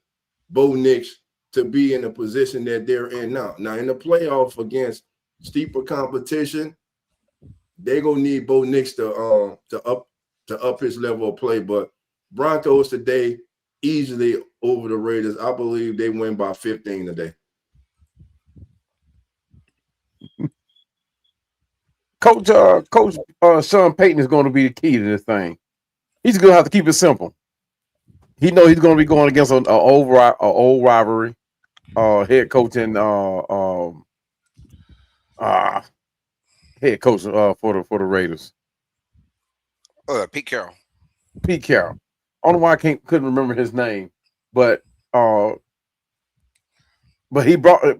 Bo Nix to be in the position that they're in now. Now, in the playoff against steeper competition, they're gonna need Bo Nix to up his level of play. But Broncos today, easily over the Raiders. I believe they win by 15 today. Coach Sean Payton is going to be the key to this thing. He's going to have to keep it simple. He knows he's going to be going against an old rivalry. Head coach and head coach for the Raiders, Pete Carroll. Pete Carroll. I don't know why I couldn't remember his name, but he brought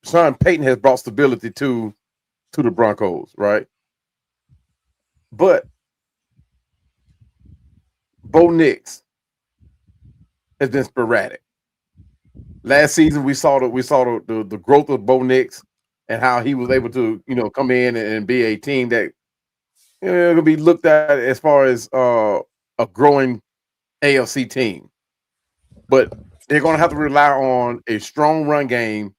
Sean Payton has brought stability to the Broncos, right? But Bo Nix has been sporadic. Last season, we saw the growth of Bo Nix and how he was able to come in and be a team that will be looked at as far as a growing AFC team. But they're going to have to rely on a strong run game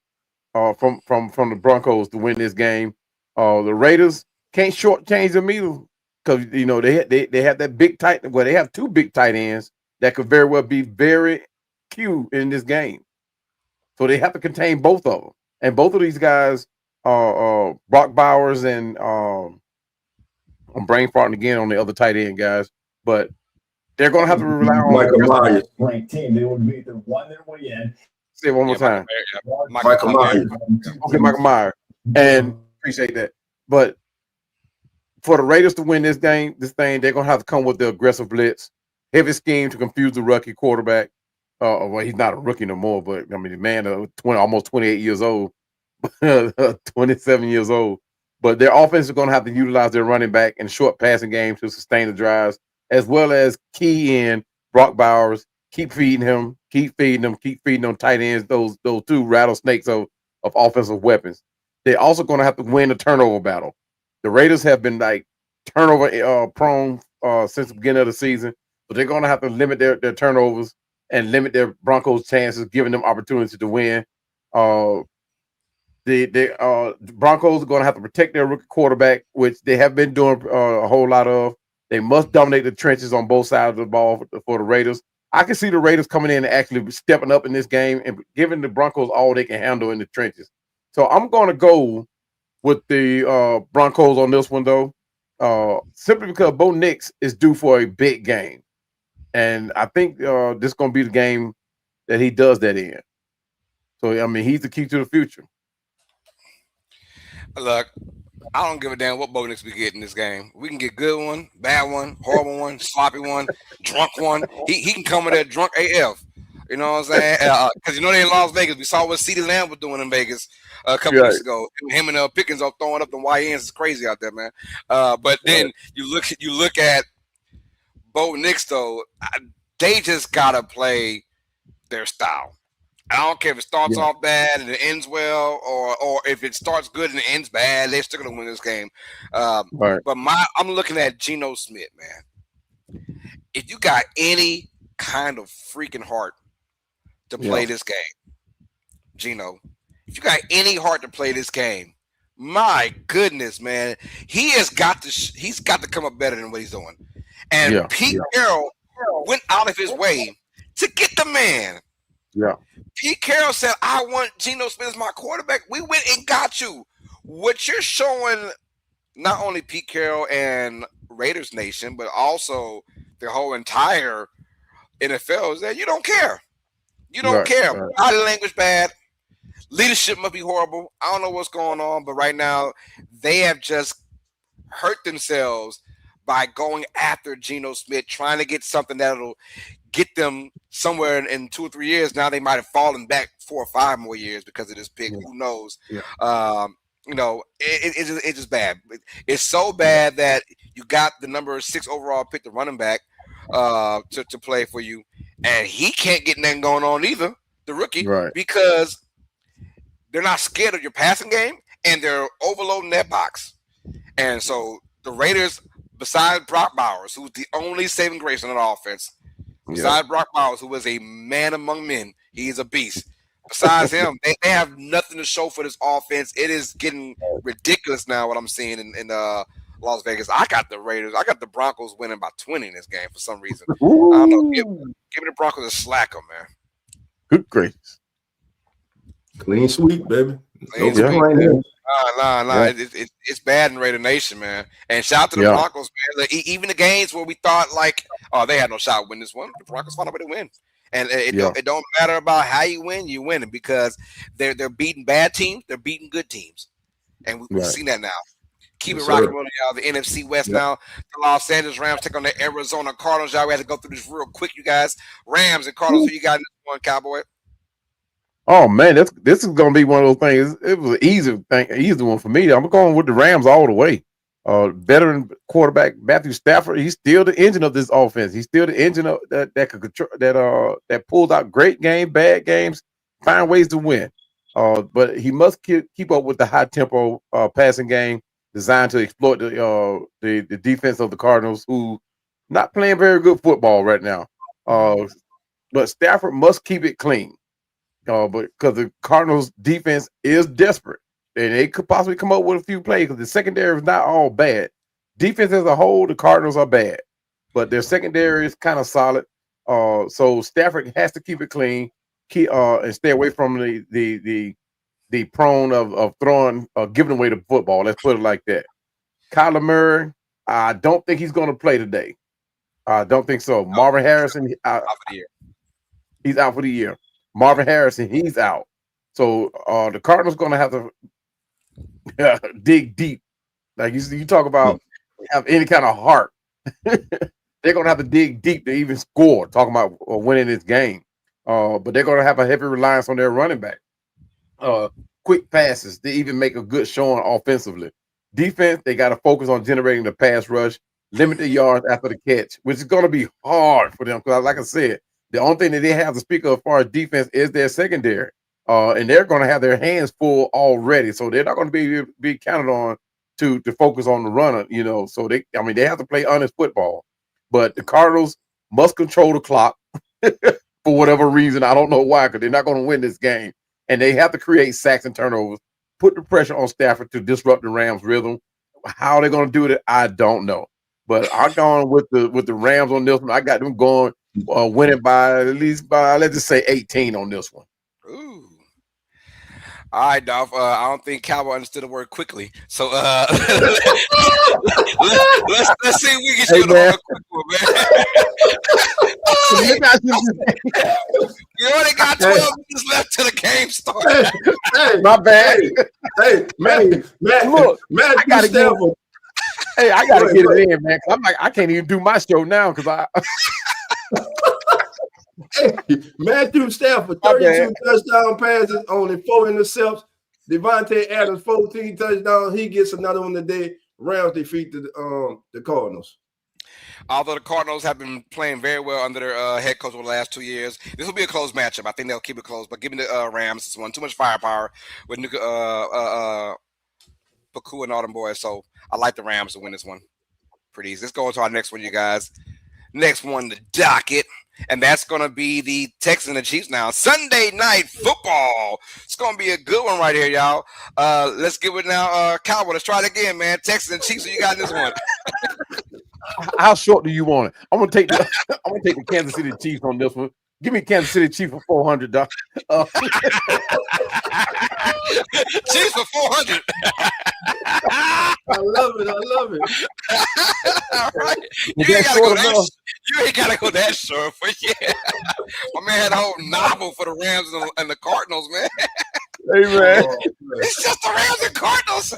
from the Broncos to win this game. The Raiders can't shortchange them either because they have that big tight. Well, they have two big tight ends that could very well be very key in this game. So they have to contain both of them, and both of these guys, Brock Bowers and I'm brain farting again on the other tight end guys, but they're going to have to rely on Michael Myers. Ranked team, they would be the one their way in. Say it one more time. Michael Myers. Okay, Michael Myers, and appreciate that. But for the Raiders to win this thing, they're going to have to come with the aggressive blitz, heavy scheme to confuse the rookie quarterback. Well, he's not a rookie no more, but I mean, the man, almost 28 years old, 27 years old. But their offense is going to have to utilize their running back and short passing game to sustain the drives, as well as key in Brock Bowers, keep feeding them tight ends, those two rattlesnakes of offensive weapons. They're also going to have to win the turnover battle. The Raiders have been like turnover prone since the beginning of the season, but they're going to have to limit their turnovers and limit their Broncos' chances, giving them opportunity to win. The Broncos are going to have to protect their rookie quarterback, which they have been doing a whole lot of. They must dominate the trenches on both sides of the ball for the Raiders. I can see the Raiders coming in and actually stepping up in this game and giving the Broncos all they can handle in the trenches. So I'm going to go with the Broncos on this one, though, simply because Bo Nix is due for a big game. And I think this is going to be the game that he does that in. So, I mean, he's the key to the future. Look, I don't give a damn what Bo Nix we get in this game. We can get good one, bad one, horrible one, sloppy one, drunk one. He can come with that drunk AF. You know what I'm saying? Because they in Las Vegas. We saw what CeeDee Lamb was doing in Vegas a couple weeks ago. Him and Pickens are throwing up the YNs. It's crazy out there, man. But then you look at Bo Nix, though. They just gotta play their style. I don't care if it starts off bad and it ends well, or if it starts good and it ends bad, they're still gonna win this game. But I'm looking at Geno Smith, man. If you got any kind of freaking heart to play this game, Geno, if you got any heart to play this game, my goodness, man, he's got to come up better than what he's doing. And Pete Carroll went out of his way to get the man. Yeah. Pete Carroll said, I want Geno Smith as my quarterback. We went and got you. What you're showing, not only Pete Carroll and Raiders Nation, but also the whole entire NFL, is that you don't care. You don't care. Right. Body language bad. Leadership must be horrible. I don't know what's going on, but right now they have just hurt themselves by going after Geno Smith, trying to get something that'll get them somewhere in 2 or 3 years. Now they might have fallen back 4 or 5 more years because of this pick. Yeah. Who knows? Yeah. It's just bad. It's so bad that you got the number 6 overall pick, the running back, to play for you, and he can't get nothing going on either, the rookie, because they're not scared of your passing game, and they're overloading that box. And so the Raiders, besides Brock Bowers, who's the only saving grace on that offense, besides Brock Bowers, who is a man among men, he's a beast. Besides him, they have nothing to show for this offense. It is getting ridiculous now what I'm seeing in Las Vegas. I got the Raiders. I got the Broncos winning by 20 in this game for some reason. Ooh. I don't know. Give me the Broncos a slacker, man. Good gracious. Clean sweep, baby. Clean No complaining. Nah. Yeah. It's bad in Raider Nation, man. And shout out to the Broncos, man. Even the games where we thought like, oh, they had no shot to win this one. The Broncos found a way to win. And it don't matter about how you win because they're beating bad teams, they're beating good teams. And we've seen that now. Keep it rocking, rolling, y'all. The NFC West now. The Los Angeles Rams take on the Arizona Cardinals. Y'all, we had to go through this real quick, you guys. Rams and Cardinals, who you got in this one, Cowboy? Oh man, this is gonna be one of those things. It was an easy one for me. I'm going with the Rams all the way. Veteran quarterback Matthew Stafford, he's still the engine of this offense. He's still the engine of that could control that pulls out great games, bad games, find ways to win. But he must keep up with the high tempo passing game designed to exploit the defense of the Cardinals, who not playing very good football right now. But Stafford must keep it clean. But because the Cardinals defense is desperate and they could possibly come up with a few plays because the secondary is not all bad. Defense as a whole, the Cardinals are bad, but their secondary is kind of solid. So Stafford has to keep it clean, and stay away from the prone of throwing, giving away the football. Let's put it like that. Kyler Murray, I don't think he's going to play today. I don't think so. Marvin Harrison, he's out for the year. Marvin Harrison, he's out. So the Cardinals going to have to dig deep. Like you talk about have any kind of heart. They're going to have to dig deep to even score, talking about winning this game. But they're going to have a heavy reliance on their running back. Quick passes to even make a good showing offensively. Defense, they got to focus on generating the pass rush, limit the yards after the catch, which is going to be hard for them. Because like I said, the only thing that they have to speak of as far as defense is their secondary. And they're going to have their hands full already. So they're not going to be counted on to focus on the runner, So they have to play honest football. But the Cardinals must control the clock for whatever reason. I don't know why, because they're not going to win this game. And they have to create sacks and turnovers, put the pressure on Stafford to disrupt the Rams' rhythm. How they're going to do it, I don't know. But I'm going with the Rams on this one. I got them going winning by at least let's just say 18 on this one. Ooh. All right, Dolph. I don't think Cowboy understood the word quickly. So let's see if we can shoot on a quick one, man. You only got 12 minutes left till the game starts. Hey, my bad. Hey, man, look, I gotta get it. Hey, I gotta get it in, man. I'm like, I can't even do my show now because I. Hey, Matthew Stafford, 32 touchdown passes, only 4 intercepts. Devontae Adams, 14 touchdowns. He gets another one today. Rams defeat the Cardinals. Although the Cardinals have been playing very well under their head coach over the last 2 years, this will be a close matchup. I think they'll keep it close, but give me the Rams. This one too much firepower with Paku and all them boys. So I like the Rams to win this one. Pretty easy. Let's go on to our next one, you guys. Next one, the docket. And that's going to be the Texans and the Chiefs now. Sunday night football. It's going to be a good one right here, y'all. Let's give it now. Cowboy, let's try it again, man. Texans and Chiefs, so you got this one. How short do you want it? I'm gonna take the Kansas City Chiefs on this one. Give me Kansas City Chiefs for $400. Chiefs for 400. I love it. All right. You ain't gotta go that short for My man had a whole novel for the Rams and the Cardinals, man. Hey man, it's just the Rams and Cardinals.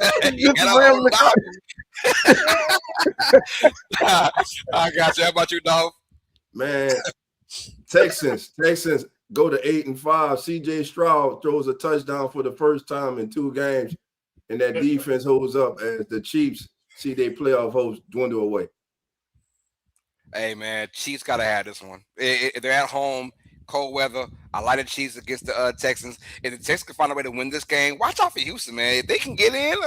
I got you. How about you, dog? Man, Texans go to 8-5. CJ Stroud throws a touchdown for the first time in 2 games, and that defense holds up as the Chiefs see their playoff hopes dwindle away. Hey man, Chiefs gotta have this one. They're at home, cold weather. I like the Chiefs against the Texans. If the Texans can find a way to win this game, watch out for Houston, man. If they can get in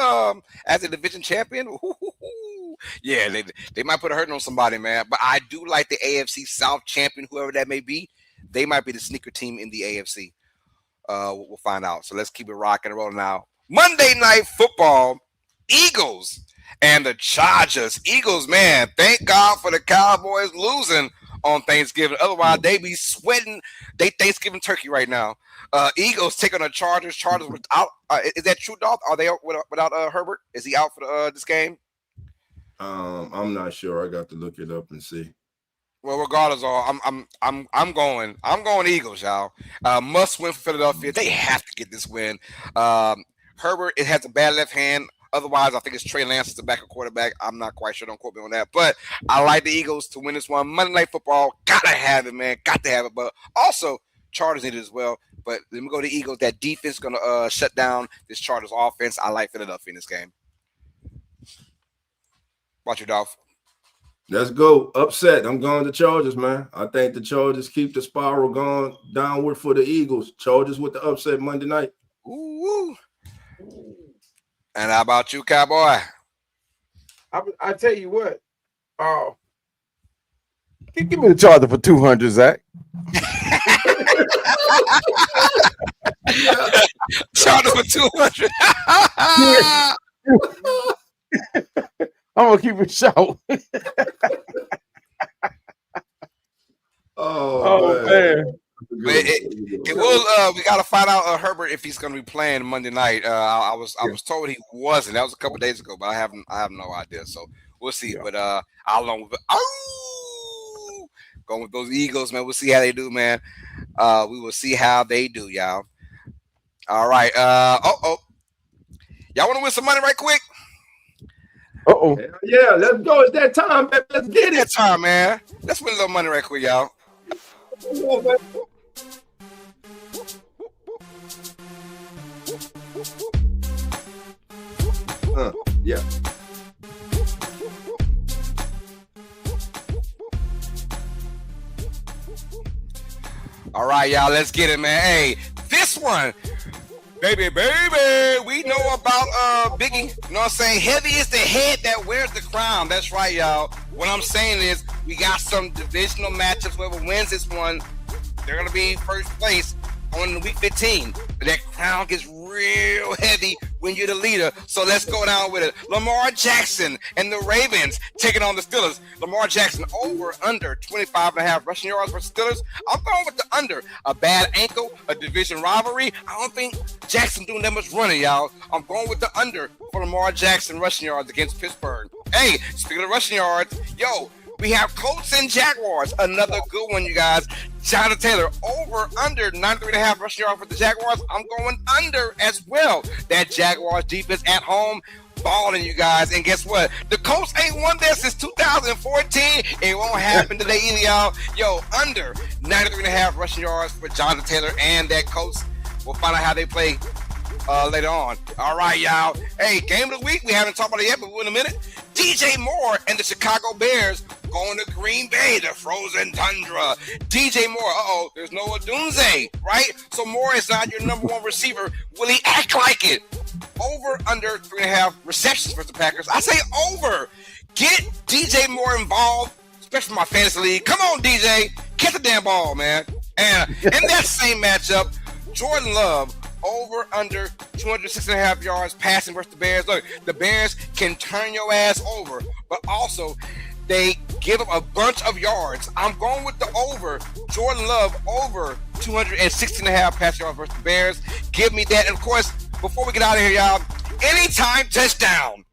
as a division champion, yeah, they might put a hurting on somebody, man. But I do like the AFC South champion, whoever that may be. They might be the sneaker team in the AFC. We'll find out. So let's keep it rocking and rolling now. Monday Night Football, Eagles and the Chargers. Eagles, man, thank God for the Cowboys losing on Thanksgiving. Otherwise, they be sweating they Thanksgiving turkey right now. Eagles take on the Chargers. Chargers without. Is that true, Dolph? Are they out without Herbert? Is he out for this game? I'm not sure. I got to look it up and see. Well, regardless, I'm going Eagles, y'all. Must win for Philadelphia. They have to get this win. Herbert, it has a bad left hand. Otherwise, I think it's Trey Lance as the backup quarterback. I'm not quite sure. Don't quote me on that. But I like the Eagles to win this one. Monday Night Football, gotta have it, man. Got to have it. But also, Chargers need it as well. But let me go to Eagles. That defense is gonna shut down this Chargers offense. I like Philadelphia in this game. Watch your Dolph. Let's go. Upset. I'm going to Chargers, man. I think the Chargers keep the spiral going downward for the Eagles. Chargers with the upset Monday night. Ooh. And how about you, Cowboy? I tell you what. Give me the Charger for 200, Zach. Charger for 200. I'm gonna keep it short. Oh man. It will. We got to find out Herbert if he's going to be playing Monday night. I was told he wasn't. That was a couple of days ago, but I have no idea. So we'll see. Yeah. But how long? Going with those Eagles, man. We'll see how they do, man. We will see how they do, y'all. All right. Y'all want to win some money right quick? Yeah, let's go. It's that time, man. Let's get it. That time, man. Let's win a little money right quick, y'all. Yeah. All right, y'all. Let's get it, man. Hey, this one. Baby, we know about Biggie. You know what I'm saying? Heavy is the head that wears the crown. That's right, y'all. What I'm saying is we got some divisional matchups. Whoever wins this one, they're going to be first place on week 15. But that crown gets real heavy when you're the leader. So let's go down with it. Lamar Jackson and the Ravens taking on the Steelers. Lamar Jackson over under 25.5 rushing yards for Steelers. I'm going with the under. A bad ankle, a division rivalry. I don't think Jackson doing that much running, y'all. I'm going with the under for Lamar Jackson rushing yards against Pittsburgh. Hey, speaking of rushing yards, we have Colts and Jaguars. Another good one, you guys. Jonathan Taylor over under 93.5 rushing yards for the Jaguars. I'm going under as well. That Jaguars defense at home balling, you guys. And guess what? The Colts ain't won there since 2014. It won't happen today either, y'all. Under 93.5 rushing yards for Jonathan Taylor and that Colts. We'll find out how they play later on. All right, y'all. Hey, game of the week. We haven't talked about it yet, but we're in a minute. DJ Moore and the Chicago Bears going to Green Bay, the frozen tundra. DJ Moore, there's no Odunze, right? So Moore is not your number one receiver. Will he act like it? Over, under 3.5 receptions for the Packers. I say over. Get DJ Moore involved, especially my fantasy league. Come on, DJ. Catch the damn ball, man. And in that same matchup, Jordan Love, over under 206.5 yards passing versus the Bears. Look, the Bears can turn your ass over, but also they give up a bunch of yards. I'm going with the over. Jordan Love over 216.5 pass yards versus the Bears. Give me that. And of course, before we get out of here, y'all, anytime touchdown.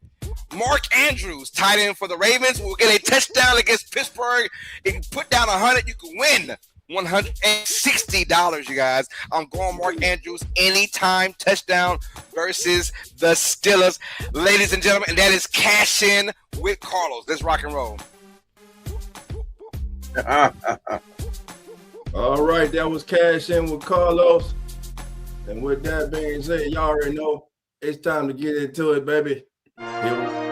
Mark Andrews, tight end for the Ravens, will get a touchdown against Pittsburgh. If you put down 100, you can win $160, you guys. I'm going Mark Andrews anytime touchdown versus the Steelers, ladies and gentlemen, and that is Cash In with Carlos. Let's rock and roll. All right, that was Cash In with Carlos. And with that being said, y'all already know it's time to get into it, baby. Here we go.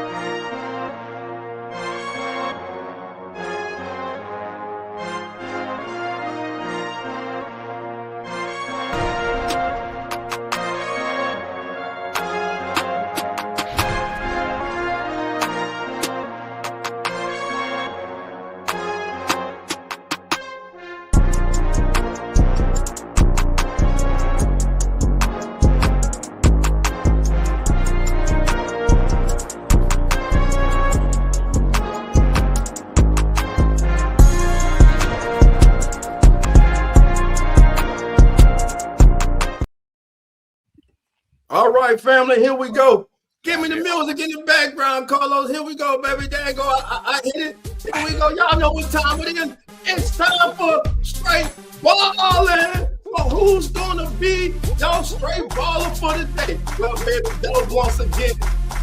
right, family, here we go. Give me the music in the background, Carlos. Here we go, baby. There you go. I hit it. Here we go. Y'all know what time it is. It's time for straight balling. Well, who's gonna be your straight baller for the day? Well, baby, that was once again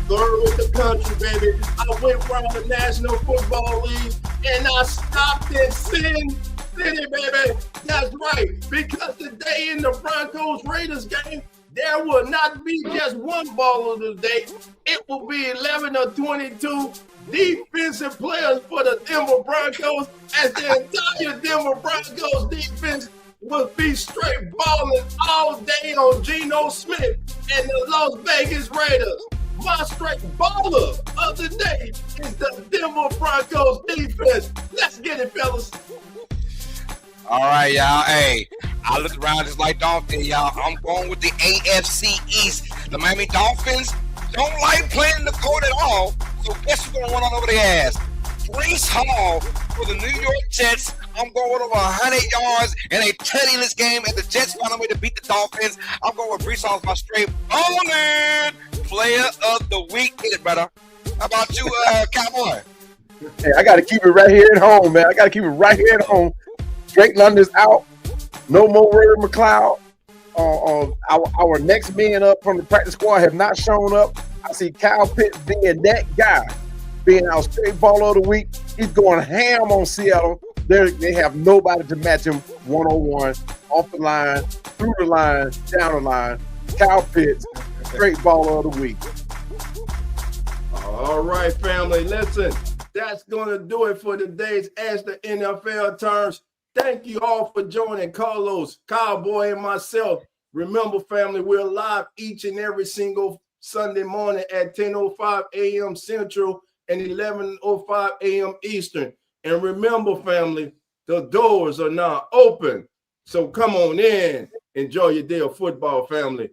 third with the country, baby. I went around the National Football League and I stopped in Sin City, baby. That's right. Because today in the Broncos Raiders game, there will not be just one baller today. It will be 11 or 22 defensive players for the Denver Broncos, as the entire Denver Broncos defense will be straight balling all day on Geno Smith and the Las Vegas Raiders. My straight baller of the day is the Denver Broncos defense. Let's get it, fellas. All right, y'all. Hey, I looked around just like Dolphins, y'all. I'm going with the AFC East. The Miami Dolphins don't like playing the court at all. So guess who's going to run on over their ass? Breece Hall for the New York Jets. I'm going with over 100 yards in a teddy-less game, and the Jets found a way to beat the Dolphins. I'm going with Breece Hall as my straight balling player of the week. Hit it, brother. How about you, Cowboy? Hey, I got to keep it right here at home, man. I got to keep it right here at home. Drake London's out. No more Ray McLeod. Our next men up from the practice squad have not shown up. I see Kyle Pitts being that guy, being our straight baller of the week. He's going ham on Seattle. They have nobody to match him one-on-one, off the line, through the line, down the line. Kyle Pitts, straight baller of the week. All right, family. Listen, that's going to do it for today's As the NFL Turns. Thank you all for joining Carlos, Cowboy, and myself. Remember, family, we're live each and every single Sunday morning at 10:05 a.m. Central and 11:05 a.m. Eastern. And remember, family, the doors are now open. So come on in. Enjoy your day of football, family.